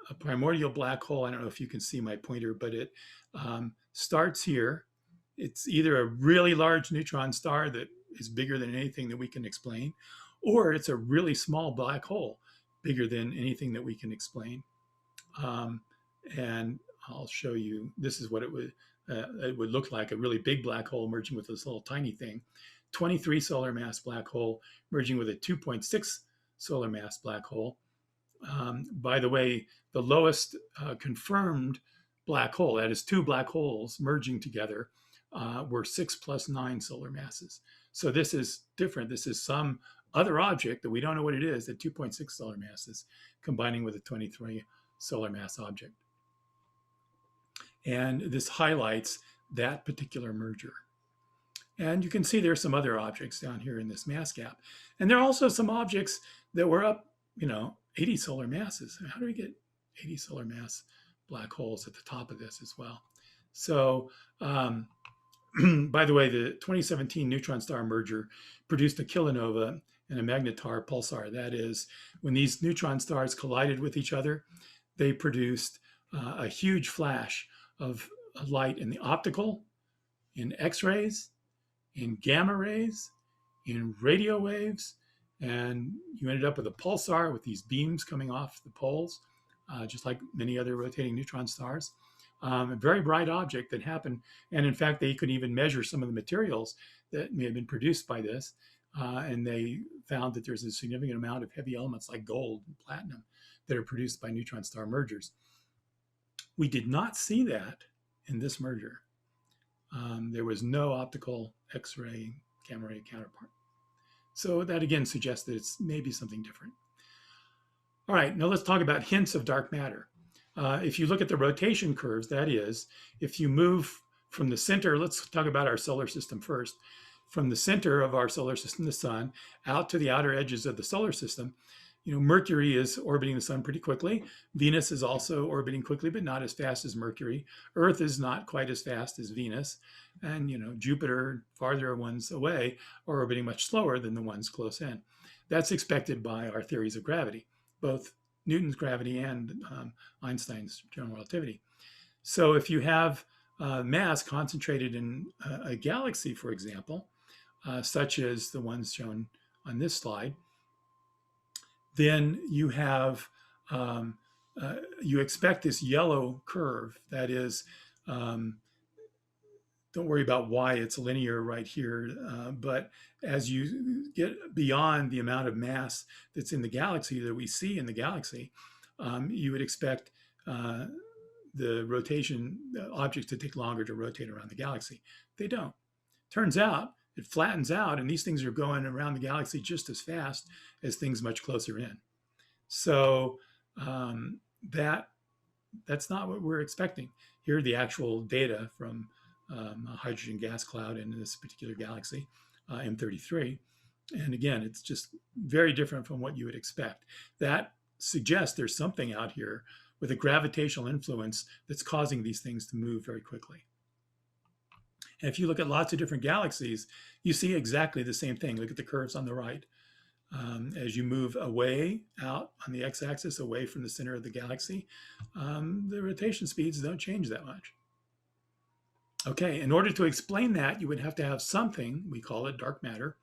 a primordial black hole. I don't know if you can see my pointer, but it starts here. It's either a really large neutron star that is bigger than anything that we can explain, or it's a really small black hole, bigger than anything that we can explain. And I'll show you, this is what it would look like: a really big black hole merging with this little tiny thing. 23 solar mass black hole merging with a 2.6 solar mass black hole. By the way, the lowest confirmed black hole, that is 2 black holes merging together, were 6 + 9 solar masses. So this is different. This is some other object that we don't know what it is, at 2.6 solar masses combining with a 23 solar mass object. And this highlights that particular merger. And you can see there's some other objects down here in this mass gap. And there are also some objects that were up, 80 solar masses. How do we get 80 solar mass black holes at the top of this as well? So, by the way, the 2017 neutron star merger produced a kilonova, and a magnetar pulsar. That is, when these neutron stars collided with each other, they produced a huge flash of light in the optical, in X-rays, in gamma rays, in radio waves, and you ended up with a pulsar with these beams coming off the poles, just like many other rotating neutron stars. A very bright object that happened, and in fact, they could even measure some of the materials that may have been produced by this, and they found that there's a significant amount of heavy elements like gold and platinum that are produced by neutron star mergers. We did not see that in this merger. There was no optical X-ray, gamma ray counterpart. So that again suggests that it's maybe something different. All right, now let's talk about hints of dark matter. If you look at the rotation curves, that is, if you move from the center, let's talk about our solar system first. From the center of our solar system, the sun, out to the outer edges of the solar system, Mercury is orbiting the sun pretty quickly. Venus is also orbiting quickly, but not as fast as Mercury. Earth is not quite as fast as Venus. And, Jupiter, farther ones away, are orbiting much slower than the ones close in. That's expected by our theories of gravity, both Newton's gravity and Einstein's general relativity. So if you have mass concentrated in a galaxy, for example, such as the ones shown on this slide, then you have, you expect this yellow curve. That is, don't worry about why it's linear right here, but as you get beyond the amount of mass that's in the galaxy that we see in the galaxy, you would expect the rotation objects to take longer to rotate around the galaxy. They don't. Turns out it flattens out, and these things are going around the galaxy just as fast as things much closer in. So that's not what we're expecting. Here are the actual data from a hydrogen gas cloud in this particular galaxy, M33. And again, it's just very different from what you would expect. That suggests there's something out here with a gravitational influence that's causing these things to move very quickly. And if you look at lots of different galaxies, you see exactly the same thing. Look at the curves on the right. As you move away out on the x-axis, away from the center of the galaxy, the rotation speeds don't change that much. Okay, in order to explain that, you would have to have something, we call it dark matter,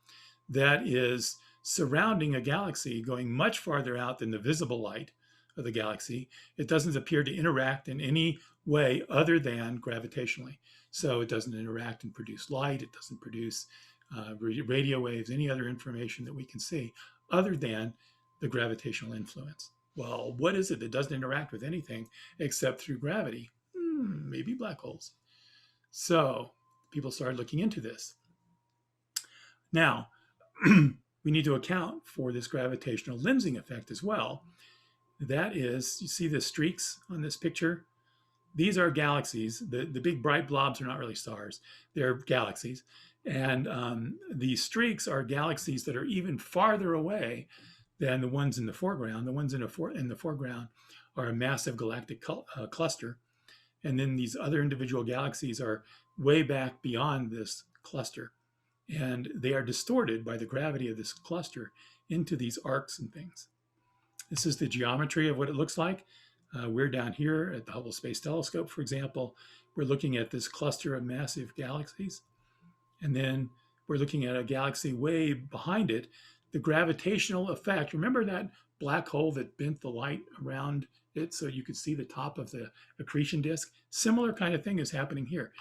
that is surrounding a galaxy going much farther out than the visible light of the galaxy. It doesn't appear to interact in any way other than gravitationally. So it doesn't interact and produce light. It doesn't produce radio waves, any other information that we can see other than the gravitational influence. Well, what is it that doesn't interact with anything except through gravity? Maybe black holes. So people started looking into this. Now, we need to account for this gravitational lensing effect as well. That is, you see the streaks on this picture? These are galaxies. The big bright blobs are not really stars. They're galaxies. And the streaks are galaxies that are even farther away than the ones in the foreground. The ones in the foreground are a massive galactic cluster. And then these other individual galaxies are way back beyond this cluster. And they are distorted by the gravity of this cluster into these arcs and things. This is the geometry of what it looks like. We're down here at the Hubble Space Telescope, for example. We're looking at this cluster of massive galaxies. And then we're looking at a galaxy way behind it. The gravitational effect, remember that black hole that bent the light around it so you could see the top of the accretion disk? Similar kind of thing is happening here.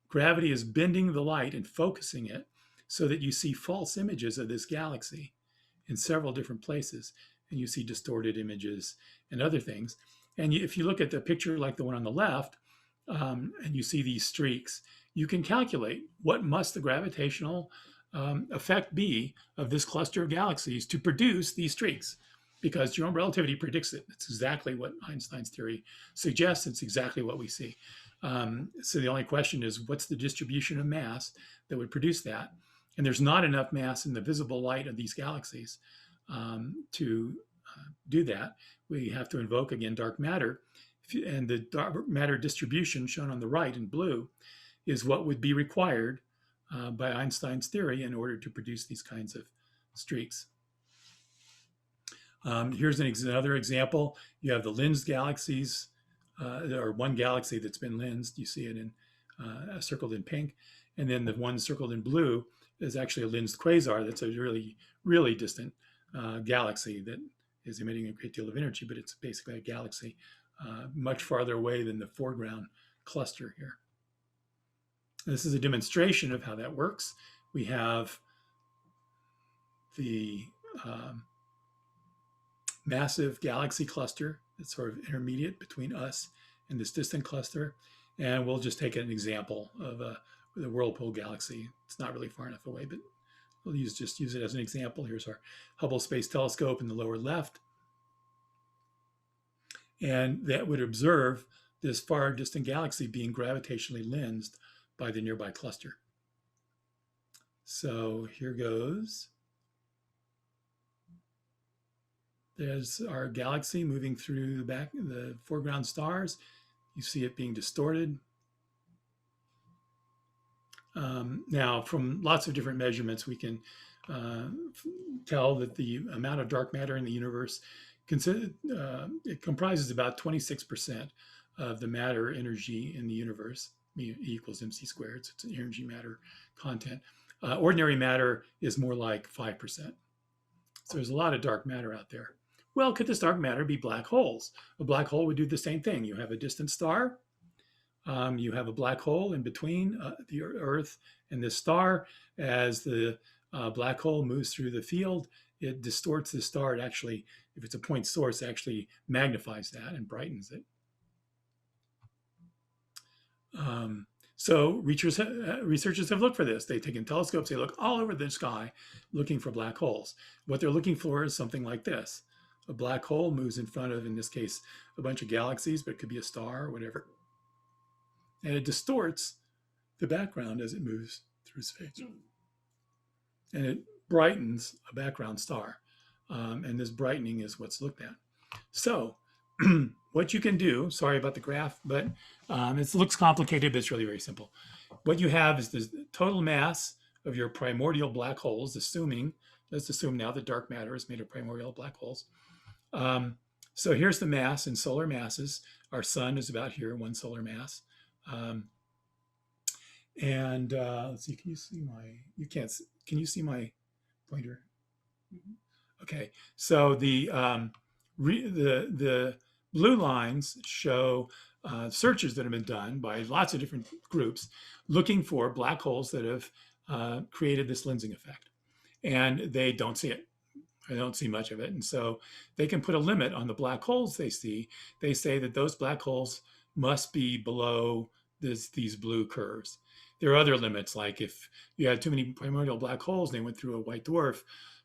Gravity is bending the light and focusing it so that you see false images of this galaxy in several different places. And you see distorted images and other things. And if you look at the picture like the one on the left, and you see these streaks, you can calculate what must the gravitational effect be of this cluster of galaxies to produce these streaks, because general relativity predicts it. It's exactly what Einstein's theory suggests. It's exactly what we see. So the only question is, what's the distribution of mass that would produce that? And there's not enough mass in the visible light of these galaxies to do that. We have to invoke, again, dark matter. And the dark matter distribution shown on the right in blue is what would be required by Einstein's theory in order to produce these kinds of streaks. Here's another example. You have the lensed galaxies, or one galaxy that's been lensed. You see it in circled in pink. And then the one circled in blue is actually a lensed quasar that's a really, really distant galaxy that is emitting a great deal of energy, but it's basically a galaxy much farther away than the foreground cluster here. This is a demonstration of how that works. We have the massive galaxy cluster that's sort of intermediate between us and this distant cluster. And we'll just take an example of the Whirlpool galaxy. It's not really far enough away, but we'll just use it as an example. Here's our Hubble Space Telescope in the lower left. And that would observe this far distant galaxy being gravitationally lensed by the nearby cluster. So here goes. There's our galaxy moving through the foreground stars. You see it being distorted. Now, from lots of different measurements, we can tell that the amount of dark matter in the universe it comprises about 26% of the matter energy in the universe. E equals mc squared, so it's an energy matter content. Ordinary matter is more like 5%. So there's a lot of dark matter out there. Well, could this dark matter be black holes? A black hole would do the same thing. You have a distant star. You have a black hole in between the Earth and this star. As the black hole moves through the field, it distorts the star. It actually, if it's a point source, actually magnifies that and brightens it. So researchers have looked for this. They've taken telescopes. They look all over the sky looking for black holes. What they're looking for is something like this. A black hole moves in front of, in this case, a bunch of galaxies, but it could be a star or whatever. And it distorts the background as it moves through space. And it brightens a background star. And this brightening is what's looked at. So what you can do, sorry about the graph, but it looks complicated, but it's really very simple. What you have is the total mass of your primordial black holes, let's assume now that dark matter is made of primordial black holes. So here's the mass in solar masses. Our sun is about here, one solar mass. Let's see, can you see can you see my pointer? Okay, so the blue lines show searches that have been done by lots of different groups looking for black holes that have created this lensing effect. And they don't see it. I don't see much of it. And so they can put a limit on the black holes they see. They say that those black holes must be below these blue curves. There are other limits, like if you had too many primordial black holes and they went through a white dwarf,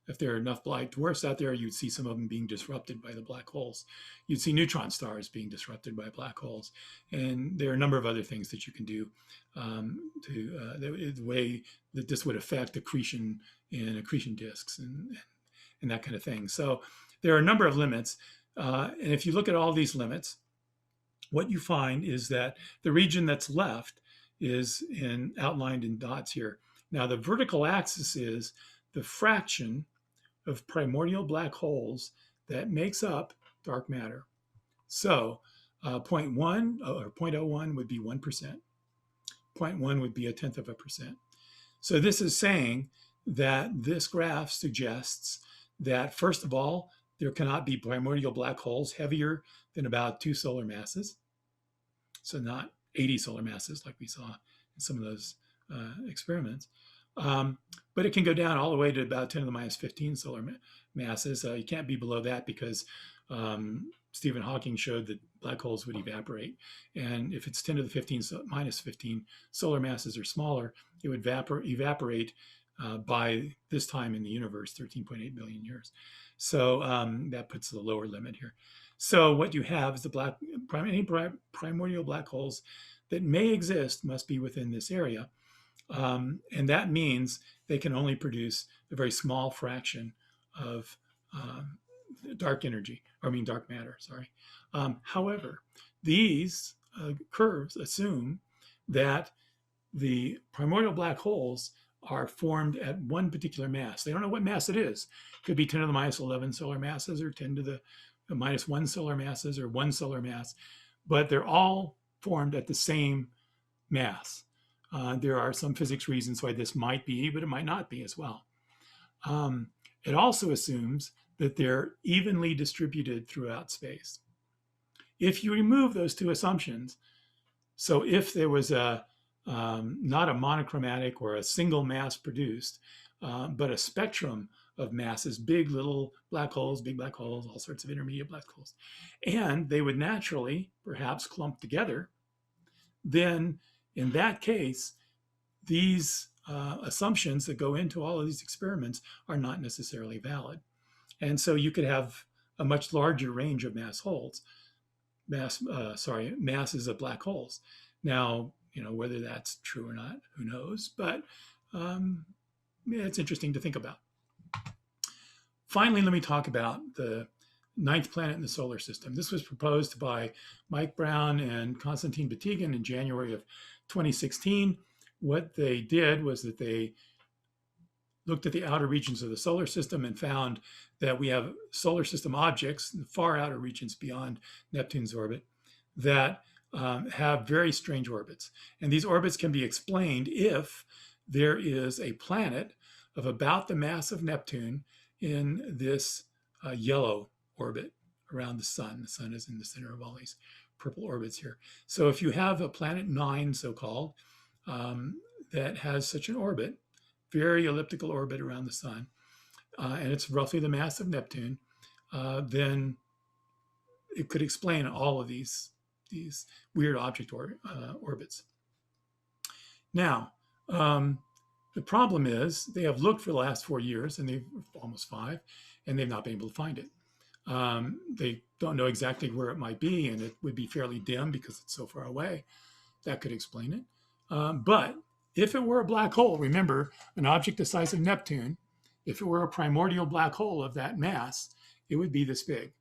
if there are enough white dwarfs out there, you'd see some of them being disrupted by the black holes. You'd see neutron stars being disrupted by black holes. And there are a number of other things that you can do the way that this would affect accretion in accretion disks and that kind of thing. So there are a number of limits. And if you look at all these limits, what you find is that the region that's left is outlined in dots here. Now the vertical axis is the fraction of primordial black holes that makes up dark matter. So 0.1 or 0.01 would be 1%. 0.1 would be 0.1%. So this is saying that this graph suggests that, first of all, there cannot be primordial black holes heavier than about 2 solar masses. So not 80 solar masses like we saw in some of those experiments. But it can go down all the way to about 10 to the minus 15 solar masses. You can't be below that because Stephen Hawking showed that black holes would evaporate. And if it's 10 to the 15 minus 15 solar masses or smaller, it would evaporate by this time in the universe, 13.8 billion years. So that puts the lower limit here. So what you have is any primordial black holes that may exist must be within this area. And that means they can only produce a very small fraction of dark matter, sorry. However, these curves assume that the primordial black holes are formed at one particular mass. They don't know what mass it is. It could be 10 to the minus 11 solar masses, or 10 to the minus 1 solar masses, or 1 solar mass, but they're all formed at the same mass. There are some physics reasons why this might be, but it might not be as well. It also assumes that they're evenly distributed throughout space. If you remove those two assumptions, so if there was not a monochromatic or a single mass produced, but a spectrum of masses, big little black holes, big black holes, all sorts of intermediate black holes, and they would naturally perhaps clump together, then in that case, these assumptions that go into all of these experiments are not necessarily valid. And so you could have a much larger range of masses of black holes. Now, whether that's true or not, who knows? But it's interesting to think about. Finally, let me talk about the 9th planet in the solar system. This was proposed by Mike Brown and Konstantin Batygin in January of 2016. What they did was that they looked at the outer regions of the solar system and found that we have solar system objects in the far outer regions beyond Neptune's orbit that have very strange orbits. And these orbits can be explained if there is a planet of about the mass of Neptune in this yellow orbit around the sun. The sun is in the center of all these purple orbits here. So if you have a planet 9, so-called, that has such an orbit, very elliptical orbit around the sun, and it's roughly the mass of Neptune, then it could explain all of these weird object orbits. Now, the problem is they have looked for the last 4 years, and they've almost 5, and they've not been able to find it. They don't know exactly where it might be, and it would be fairly dim because it's so far away. That could explain it. But if it were a black hole, remember, an object the size of Neptune, if it were a primordial black hole of that mass, it would be this big,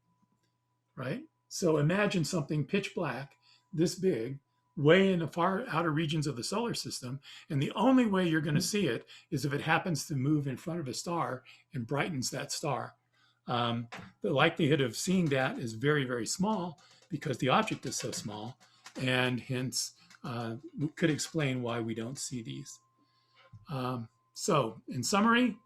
right? So imagine something pitch black, this big, way in the far outer regions of the solar system, and the only way you're going to see it is if it happens to move in front of a star and brightens that star. The likelihood of seeing that is very, very small because the object is so small, and hence could explain why we don't see these. So in summary,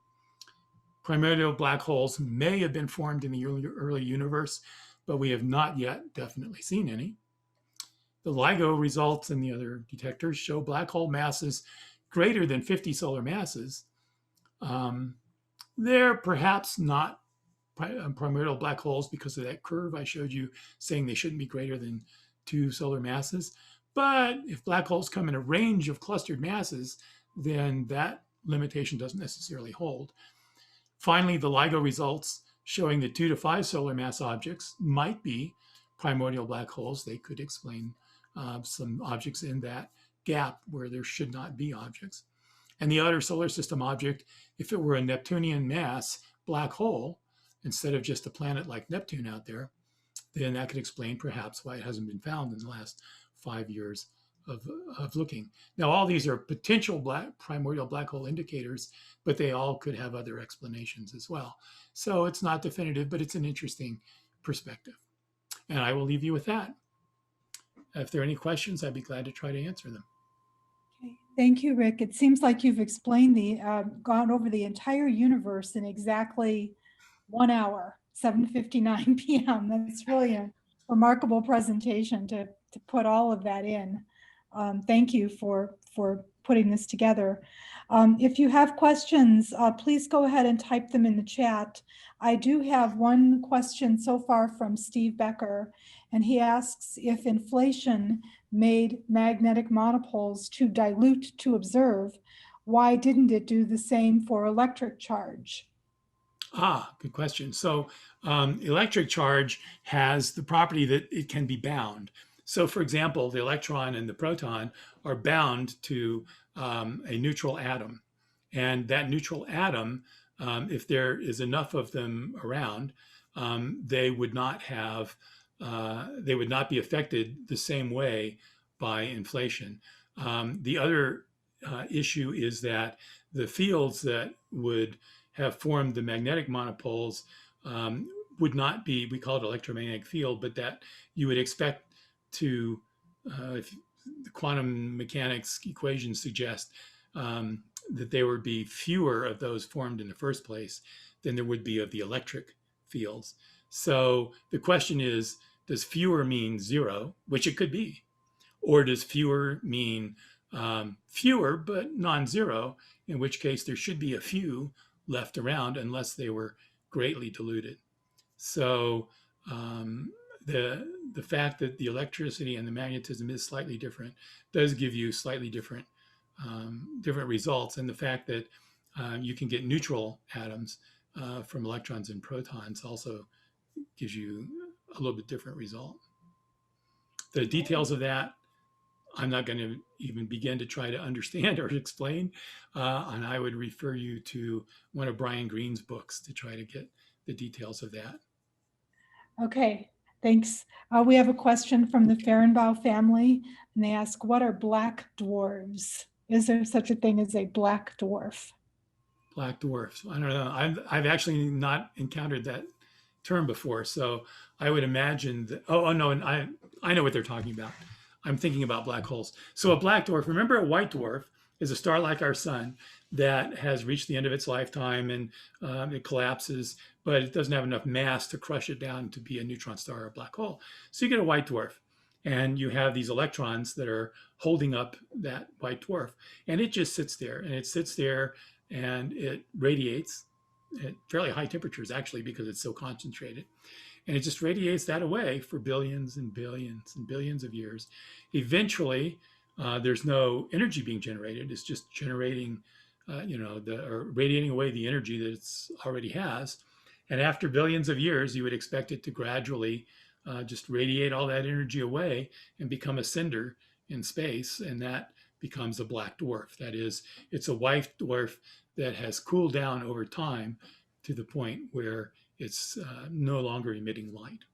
primordial black holes may have been formed in the early universe, but we have not yet definitely seen any. The LIGO results and the other detectors show black hole masses greater than 50 solar masses. They're perhaps not primordial black holes because of that curve I showed you saying they shouldn't be greater than 2 solar masses. But if black holes come in a range of clustered masses, then that limitation doesn't necessarily hold. Finally, the LIGO results showing that 2 to 5 solar mass objects might be primordial black holes. They could explain some objects in that gap where there should not be objects. And the outer solar system object, if it were a Neptunian mass black hole, instead of just a planet like Neptune out there, then that could explain perhaps why it hasn't been found in the last 5 years of looking. Now, all these are potential primordial black hole indicators, but they all could have other explanations as well. So it's not definitive, but it's an interesting perspective. And I will leave you with that. If there are any questions, I'd be glad to try to answer them. Okay. Thank you, Rick. It seems like you've explained gone over the entire universe in exactly 1 hour, 7:59 p.m. That's really a remarkable presentation to put all of that in. Thank you for putting this together. If you have questions, please go ahead and type them in the chat. I do have one question so far from Steve Becker, and he asks if inflation made magnetic monopoles too dilute to observe, why didn't it do the same for electric charge? Good question. So electric charge has the property that it can be bound. So for example, the electron and the proton are bound to a neutral atom. And that neutral atom, if there is enough of them around, they would not be affected the same way by inflation. The other issue is that the fields that would have formed the magnetic monopoles would not be, we call it electromagnetic field, but that you would expect to, if the quantum mechanics equations suggest that there would be fewer of those formed in the first place than there would be of the electric fields. So the question is, does fewer mean zero, which it could be, or does fewer mean fewer but non-zero, in which case there should be a few left around unless they were greatly diluted. So the fact that the electricity and the magnetism is slightly different does give you slightly different different results, and the fact that you can get neutral atoms from electrons and protons also gives you a little bit different result. The details of that I'm not going to even begin to try to understand or explain, and I would refer you to one of Brian Greene's books to try to get the details of that. Okay, thanks. We have a question from the Fehrenbaugh family, and they ask, what are black dwarves? Is there such a thing as a black dwarf? Black dwarfs. I don't know. I've actually not encountered that term before, so I would imagine that. Oh no, and I know what they're talking about. I'm thinking about black holes. So a black dwarf. Remember, a white dwarf is a star like our sun that has reached the end of its lifetime and it collapses, but it doesn't have enough mass to crush it down to be a neutron star or a black hole. So you get a white dwarf, and you have these electrons that are holding up that white dwarf, and it just sits there, and it sits there, and it radiates at fairly high temperatures, actually, because it's so concentrated. And it just radiates that away for billions and billions and billions of years. Eventually, there's no energy being generated. It's just generating, or radiating away the energy that it already has. And after billions of years, you would expect it to gradually just radiate all that energy away and become a cinder in space. And that becomes a black dwarf. That is, it's a white dwarf that has cooled down over time to the point where it's no longer emitting light.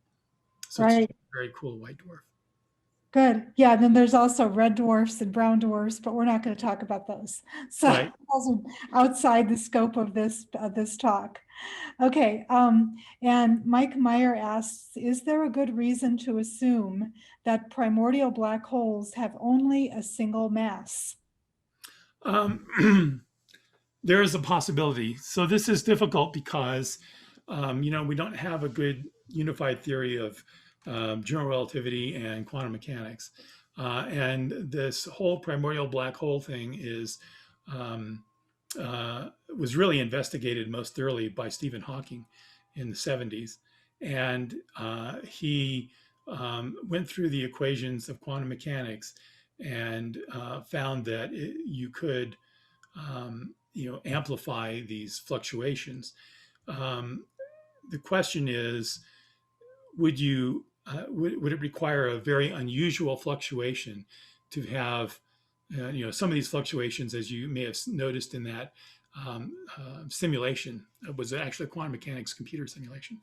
So Right. It's a very cool white dwarf. Good. Yeah. Then there's also red dwarfs and brown dwarfs, but we're not going to talk about those. So Right. those are outside the scope of this talk. Okay. And Mike Meyer asks, is there a good reason to assume that primordial black holes have only a single mass? There is a possibility. So this is difficult because, we don't have a good unified theory of general relativity and quantum mechanics. And this whole primordial black hole thing was really investigated most thoroughly by Stephen Hawking in the 70s. And he went through the equations of quantum mechanics and found that you could amplify these fluctuations. The question is, would it require a very unusual fluctuation to have, some of these fluctuations, as you may have noticed in that simulation, was actually a quantum mechanics computer simulation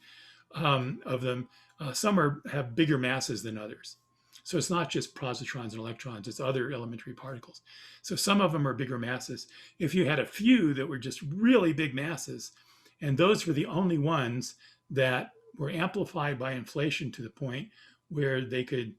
of them. Some have bigger masses than others. So it's not just positrons and electrons, it's other elementary particles. So some of them are bigger masses. If you had a few that were just really big masses, and those were the only ones that were amplified by inflation to the point where they could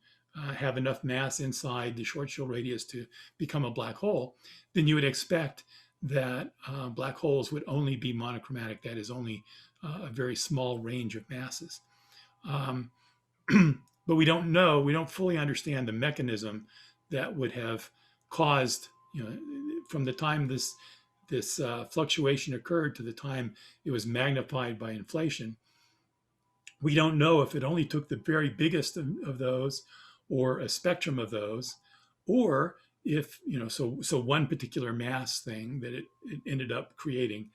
have enough mass inside the short-shell radius to become a black hole, then you would expect that black holes would only be monochromatic, that is, only a very small range of masses. But we don't know, we don't fully understand the mechanism that would have caused, from the time this fluctuation occurred to the time it was magnified by inflation. We don't know if it only took the very biggest of those or a spectrum of those, or if, so one particular mass thing that it ended up creating,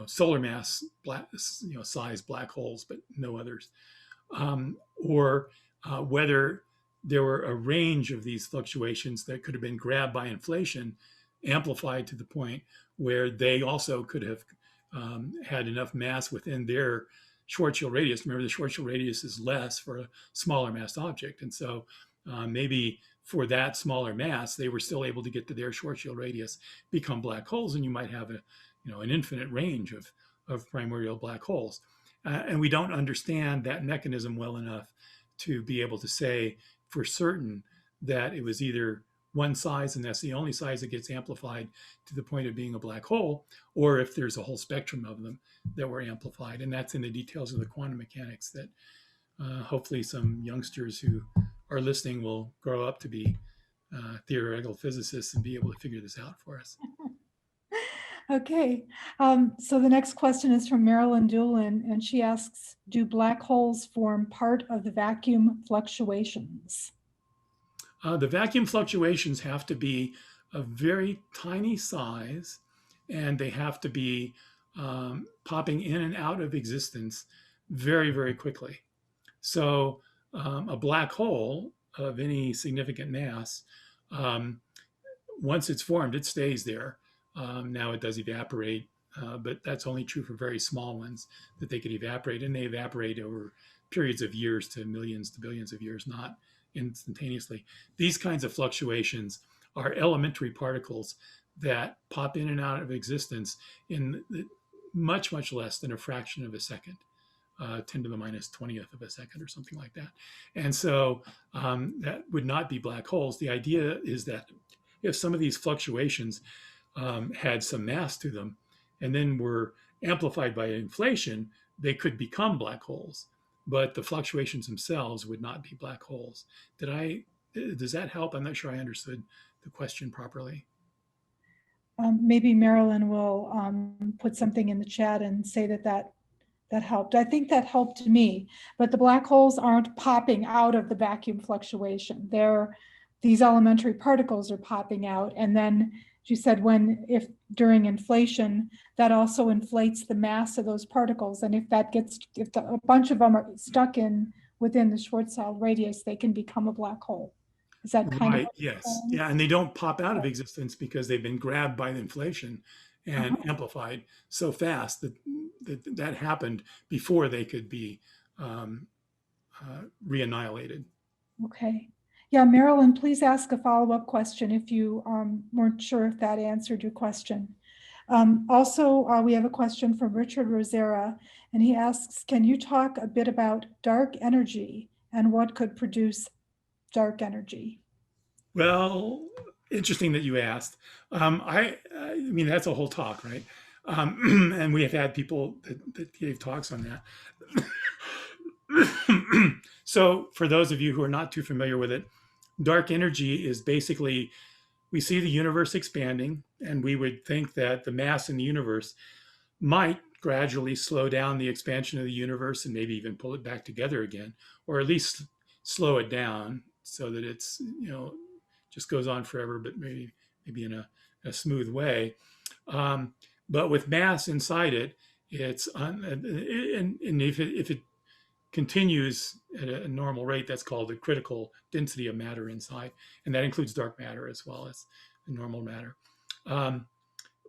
solar mass size black holes, but no others. Or whether there were a range of these fluctuations that could have been grabbed by inflation, amplified to the point where they also could have had enough mass within their short shell radius. Remember, the short shell radius is less for a smaller mass object. And so maybe for that smaller mass, they were still able to get to their short-shield radius, become black holes, and you might have an infinite range of primordial black holes. And we don't understand that mechanism well enough to be able to say for certain that it was either one size and that's the only size that gets amplified to the point of being a black hole, or if there's a whole spectrum of them that were amplified. And that's in the details of the quantum mechanics that hopefully some youngsters who are listening will grow up to be theoretical physicists and be able to figure this out for us. Okay, so the next question is from Marilyn Doolin, and she asks, do black holes form part of the vacuum fluctuations? The vacuum fluctuations have to be a very tiny size, and they have to be popping in and out of existence very, very quickly. So a black hole of any significant mass, once it's formed, it stays there. Now it does evaporate, but that's only true for very small ones, that they could evaporate, and they evaporate over periods of years to millions to billions of years, not instantaneously. These kinds of fluctuations are elementary particles that pop in and out of existence in much, much less than a fraction of a second. 10 to the minus 20th of a second or something like that. And so that would not be black holes. The idea is that if some of these fluctuations had some mass to them and then were amplified by inflation, they could become black holes. But the fluctuations themselves would not be black holes. Does that help? I'm not sure I understood the question properly. Maybe Marilyn will put something in the chat and say that helped. I think that helped me, but the black holes aren't popping out of the vacuum fluctuation. These elementary particles are popping out, and then she said if during inflation, that also inflates the mass of those particles, and if a bunch of them are stuck within the Schwarzschild radius, they can become a black hole. Is that kind Right, of yes. Yeah, and they don't pop out of existence because they've been grabbed by the inflation and amplified so fast that happened before they could be re-annihilated. Okay. Yeah, Marilyn, please ask a follow-up question if you weren't sure if that answered your question. Also, we have a question from Richard Rosera, and he asks, can you talk a bit about dark energy and what could produce dark energy? Well, interesting that you asked. I mean, that's a whole talk, right? And we have had people that gave talks on that. So for those of you who are not too familiar with it, dark energy is basically, we see the universe expanding, and we would think that the mass in the universe might gradually slow down the expansion of the universe and maybe even pull it back together again, or at least slow it down so that it's, just goes on forever, but maybe in a smooth way. But with mass inside it, it's and if it continues at a normal rate, that's called the critical density of matter inside, and that includes dark matter as well as the normal matter.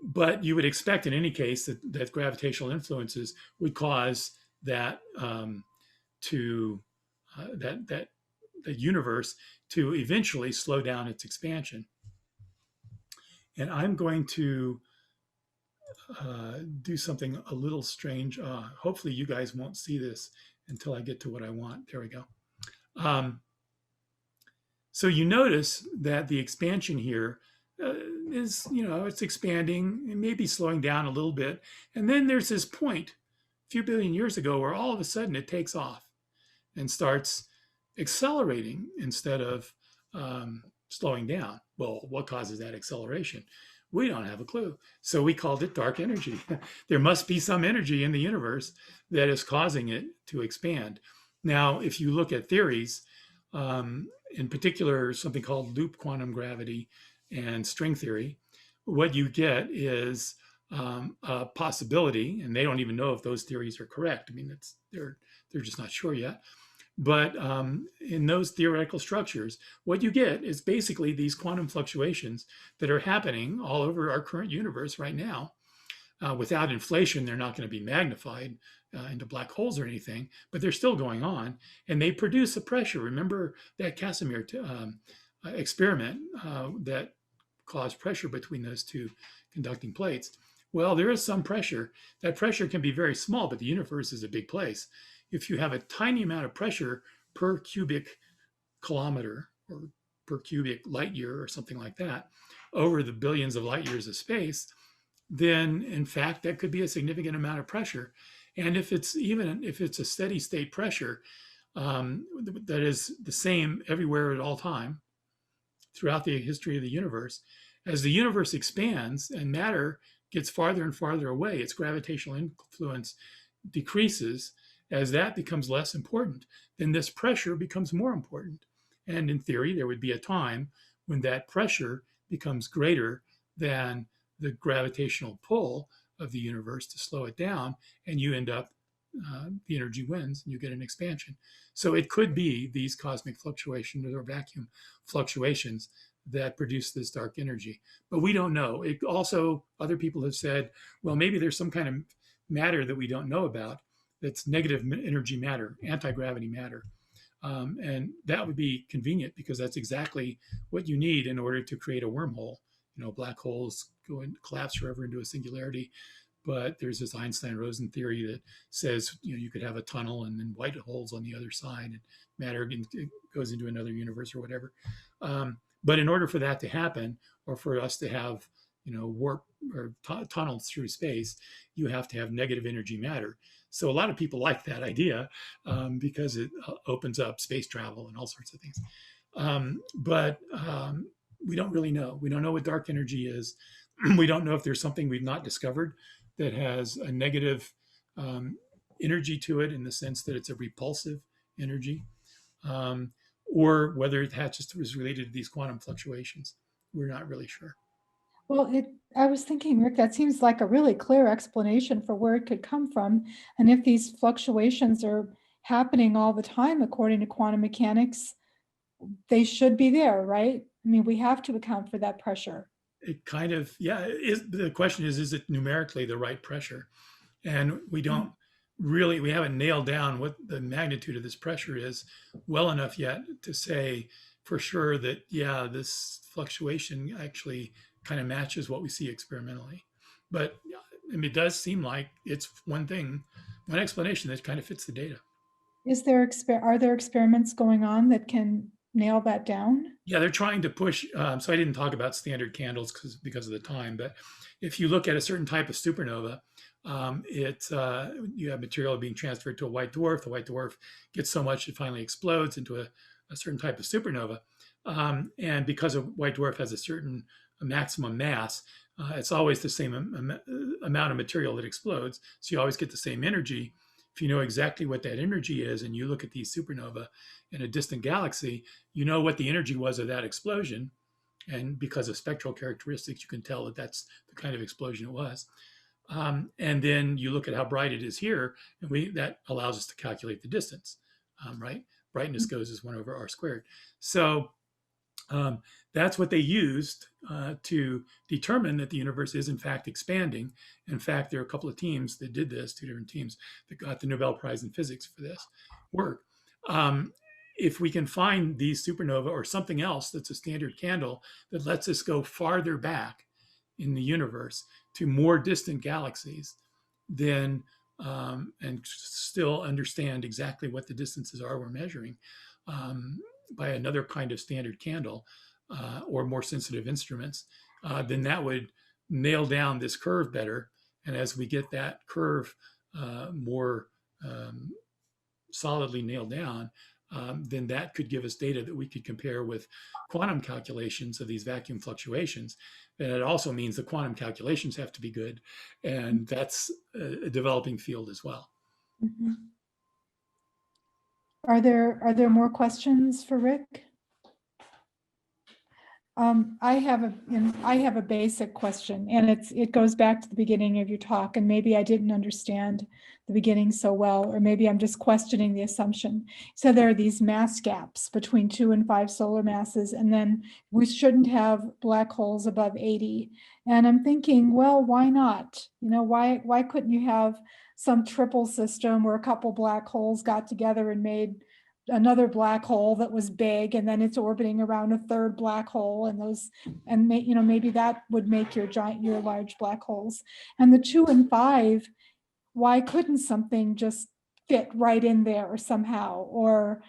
But you would expect in any case that gravitational influences would cause that the universe to eventually slow down its expansion. And I'm going to do something a little strange. Hopefully you guys won't see this until I get to what I want. There we go. So you notice that the expansion here is, it's expanding, it may be slowing down a little bit. And then there's this point a few billion years ago where all of a sudden it takes off and starts accelerating instead of slowing down. Well, what causes that acceleration? We don't have a clue. So we called it dark energy. There must be some energy in the universe that is causing it to expand. Now, if you look at theories, in particular, something called loop quantum gravity and string theory, what you get is a possibility, and they don't even know if those theories are correct. I mean, they're just not sure yet. But in those theoretical structures, what you get is basically these quantum fluctuations that are happening all over our current universe right now. Without inflation, they're not going to be magnified into black holes or anything, but they're still going on, and they produce a pressure. Remember that Casimir experiment that caused pressure between those two conducting plates? Well, there is some pressure. That pressure can be very small, but the universe is a big place. If you have a tiny amount of pressure per cubic kilometer or per cubic light year or something like that over the billions of light years of space, then in fact that could be a significant amount of pressure. And if it's a steady state pressure that is the same everywhere at all time throughout the history of the universe, as the universe expands and matter gets farther and farther away, its gravitational influence decreases. As that becomes less important, then this pressure becomes more important. And in theory, there would be a time when that pressure becomes greater than the gravitational pull of the universe to slow it down, and you end up, the energy wins and you get an expansion. So it could be these cosmic fluctuations or vacuum fluctuations that produce this dark energy. But we don't know. It also, other people have said, well, maybe there's some kind of matter that we don't know about that's negative energy matter, anti-gravity matter. And that would be convenient because that's exactly what you need in order to create a wormhole. Black holes go and collapse forever into a singularity. But there's this Einstein-Rosen theory that says, you could have a tunnel and then white holes on the other side, and matter goes into another universe or whatever. But in order for that to happen, or for us to have, warp or tunnels through space, you have to have negative energy matter. So a lot of people like that idea because it opens up space travel and all sorts of things. But we don't really know. We don't know what dark energy is. We don't know if there's something we've not discovered that has a negative energy to it in the sense that it's a repulsive energy, or whether it just was related to these quantum fluctuations. We're not really sure. Well, I was thinking, Rick, that seems like a really clear explanation for where it could come from. And if these fluctuations are happening all the time, according to quantum mechanics, they should be there, right? I mean, we have to account for that pressure. It kind of, yeah, the question is it numerically the right pressure? And we haven't nailed down what the magnitude of this pressure is well enough yet to say for sure that, yeah, this fluctuation actually kind of matches what we see experimentally. But I mean, it does seem like it's one explanation that kind of fits the data. Are there experiments going on that can nail that down? Yeah, they're trying to push. So I didn't talk about standard candles because of the time, but if you look at a certain type of supernova, you have material being transferred to a white dwarf. The white dwarf gets so much it finally explodes into a certain type of supernova. And because a white dwarf has a certain maximum mass, it's always the same amount of material that explodes. So you always get the same energy. If you know exactly what that energy is and you look at these supernova in a distant galaxy, you know what the energy was of that explosion. And because of spectral characteristics, you can tell that that's the kind of explosion it was. And then you look at how bright it is here, and that allows us to calculate the distance, right? Brightness goes as 1 over r squared. So that's what they used to determine that the universe is in fact expanding. In fact, there are a couple of teams that did this, 2 different teams that got the Nobel Prize in Physics for this work. If we can find these supernova or something else that's a standard candle that lets us go farther back in the universe to more distant galaxies, then and still understand exactly what the distances are we're measuring by another kind of standard candle or more sensitive instruments, then that would nail down this curve better. And as we get that curve more solidly nailed down, then that could give us data that we could compare with quantum calculations of these vacuum fluctuations. And it also means the quantum calculations have to be good. And that's a developing field as well. Mm-hmm. Are there more questions for Rick? I have a basic question, and it goes back to the beginning of your talk, and maybe I didn't understand the beginning so well, or maybe I'm just questioning the assumption. So there are these mass gaps between 2 and 5 solar masses, and then we shouldn't have black holes above 80. And I'm thinking, well, why not? Why couldn't you have some triple system where a couple black holes got together and made another black hole that was big, and then it's orbiting around a third black hole, and maybe that would make your large black holes. And the 2 and 5, why couldn't something just fit right in there somehow, or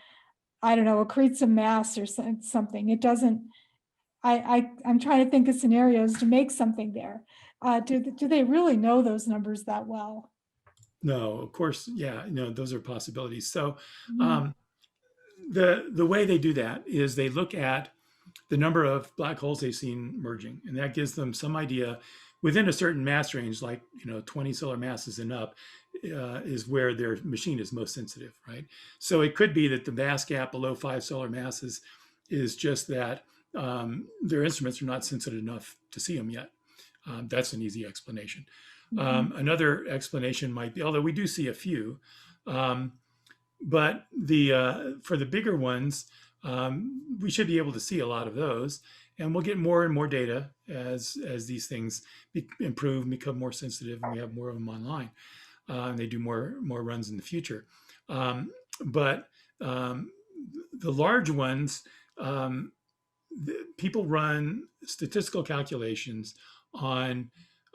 I don't know, accrete some mass or something? It doesn't. I'm trying to think of scenarios to make something there. Do they really know those numbers that well? No, of course, yeah, no, those are possibilities. So Mm, um, the way they do that is they look at the number of black holes they've seen merging, and that gives them some idea within a certain mass range, like 20 solar masses and up, is where their machine is most sensitive, right? So it could be that the mass gap below 5 solar masses is just that their instruments are not sensitive enough to see them yet. That's an easy explanation. mhm. Another explanation might be, although we do see a few, um, but for the bigger ones, we should be able to see a lot of those, and we'll get more and more data as these things improve and become more sensitive, and we have more of them online, and they do more runs in the future. But the large ones, um, people run statistical calculations on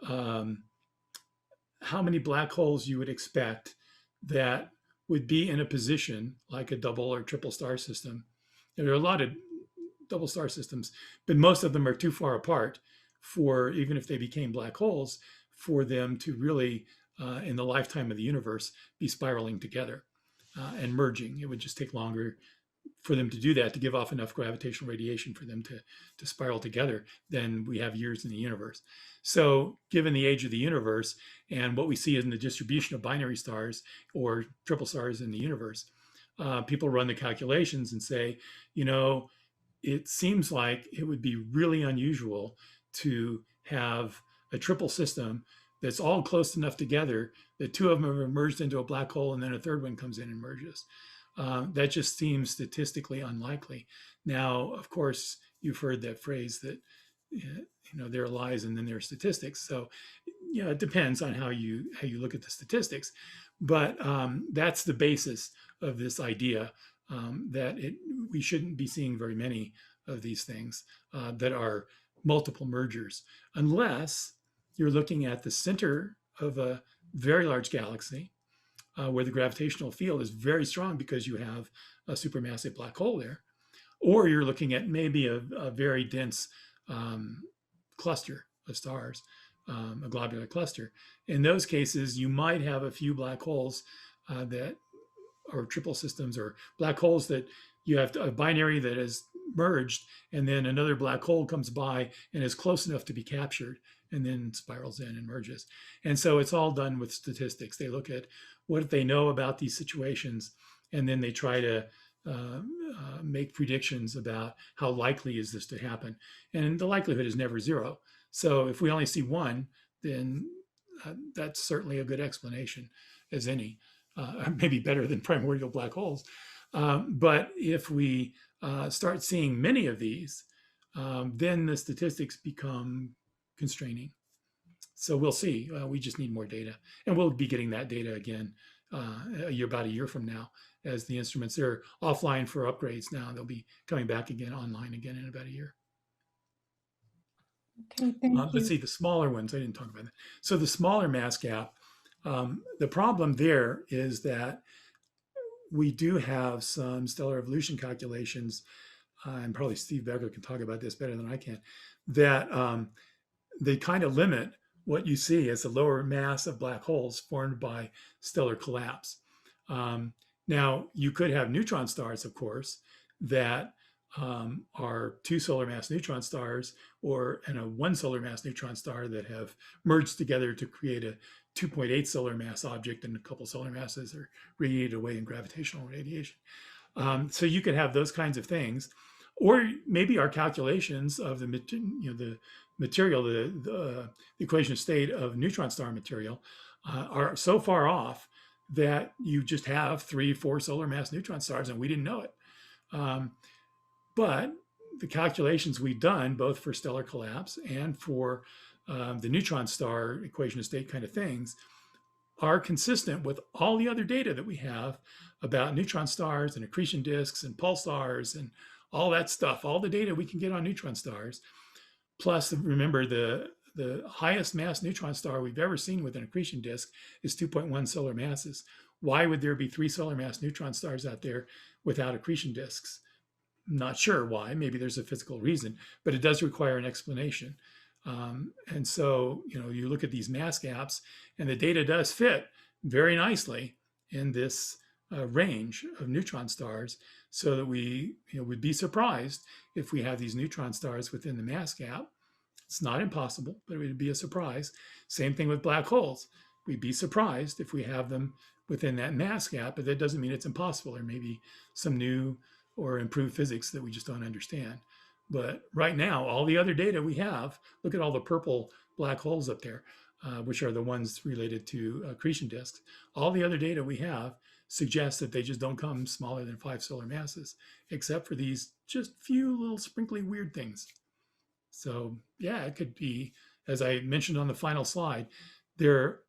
um, how many black holes you would expect that would be in a position like a double or triple star system. There are a lot of double star systems, but most of them are too far apart for, even if they became black holes, for them to really, in the lifetime of the universe, be spiraling together and merging. It would just take longer for them to do that, to give off enough gravitational radiation for them to spiral together, than we have years in the universe. So given the age of the universe and what we see in the distribution of binary stars or triple stars in the universe, people run the calculations and say, you know, it seems like it would be really unusual to have a triple system that's all close enough together that two of them have merged into a black hole and then a third one comes in and merges. That just seems statistically unlikely. Now, of course, you've heard that phrase that there are lies and then there are statistics. So, it depends on how you look at the statistics, but that's the basis of this idea, that we shouldn't be seeing very many of these things that are multiple mergers, unless you're looking at the center of a very large galaxy where the gravitational field is very strong because you have a supermassive black hole there, or you're looking at maybe a very dense um, cluster of stars, a globular cluster. In those cases, you might have a few black holes that are triple systems, or black holes that you have a binary that is merged, and then another black hole comes by and is close enough to be captured and then spirals in and merges. And so it's all done with statistics. They look at what they know about these situations, and then they try to make predictions about how likely is this to happen. And the likelihood is never zero. So if we only see one, then that's certainly a good explanation as any, maybe better than primordial black holes. But if we start seeing many of these, then the statistics become constraining. So we'll see. We just need more data, and we'll be getting that data again about a year from now, as the instruments are offline for upgrades now. They'll be coming back again online again in about a year. Okay, thank Let's you. see, the smaller ones. I didn't talk about that. So the smaller mass gap. The problem there is that we do have some stellar evolution calculations, and probably Steve Becker can talk about this better than I can, that they kind of limit what you see as the lower mass of black holes formed by stellar collapse. Now, you could have neutron stars, of course, that are two solar mass neutron stars, and a one solar mass neutron star that have merged together to create a 2.8 solar mass object, and a couple solar masses are radiated away in gravitational radiation. So you could have those kinds of things. or maybe our calculations of the the material, the equation of state of neutron star material are so far off that you just have 3, 4 solar mass neutron stars, and we didn't know it. But the calculations we've done, both for stellar collapse and for the neutron star equation of state kind of things, are consistent with all the other data that we have about neutron stars and accretion disks and pulsars and all that stuff, all the data we can get on neutron stars. Plus, remember, the highest mass neutron star we've ever seen with an accretion disk is 2.1 solar masses. Why would there be 3 solar mass neutron stars out there without accretion disks? Not sure why. Maybe there's a physical reason, but it does require an explanation. And so, you look at these mass gaps, and the data does fit very nicely in this range of neutron stars, so that we would be surprised if we have these neutron stars within the mass gap. It's not impossible, but it would be a surprise. Same thing with black holes. We'd be surprised if we have them within that mass gap, but that doesn't mean it's impossible, or maybe some new or improved physics that we just don't understand. But right now, all the other data we have, look at all the purple black holes up there, which are the ones related to accretion disks. All the other data we have suggests that they just don't come smaller than 5 solar masses, except for these just few little sprinkly weird things. So yeah, it could be, as I mentioned on the final slide, there are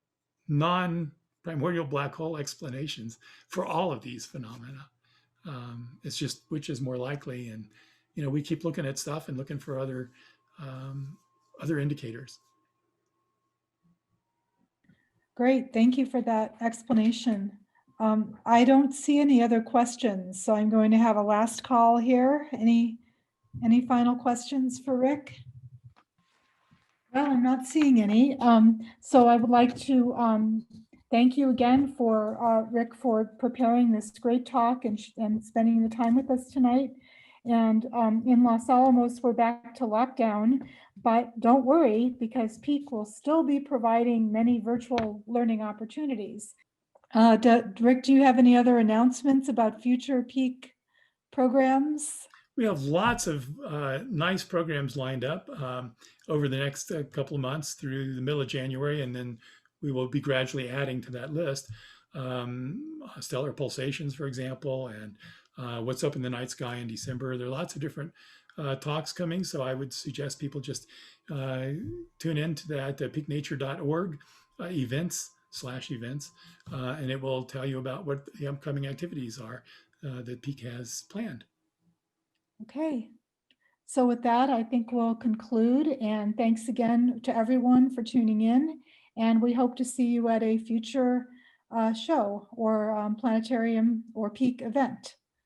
non-primordial black hole explanations for all of these phenomena. It's just which is more likely, and we keep looking at stuff and looking for other indicators. Great, thank you for that explanation. I don't see any other questions, so I'm going to have a last call here. Any final questions for Rick? Well, I'm not seeing any. So I would like to thank you again for Rick for preparing this great talk and spending the time with us tonight. And in Los Alamos, we're back to lockdown, but don't worry, because PEEC will still be providing many virtual learning opportunities. Rick, do you have any other announcements about future PEEC programs? We have lots of nice programs lined up over the next couple of months through the middle of January, and then we will be gradually adding to that list. Stellar pulsations, for example, and what's up in the night sky in December. There are lots of different talks coming, so I would suggest people just tune into that peaknature.org events/events, and it will tell you about what the upcoming activities are that PEEC has planned. Okay, so with that, I think we'll conclude, and thanks again to everyone for tuning in, and we hope to see you at a future show or planetarium or PEEC event.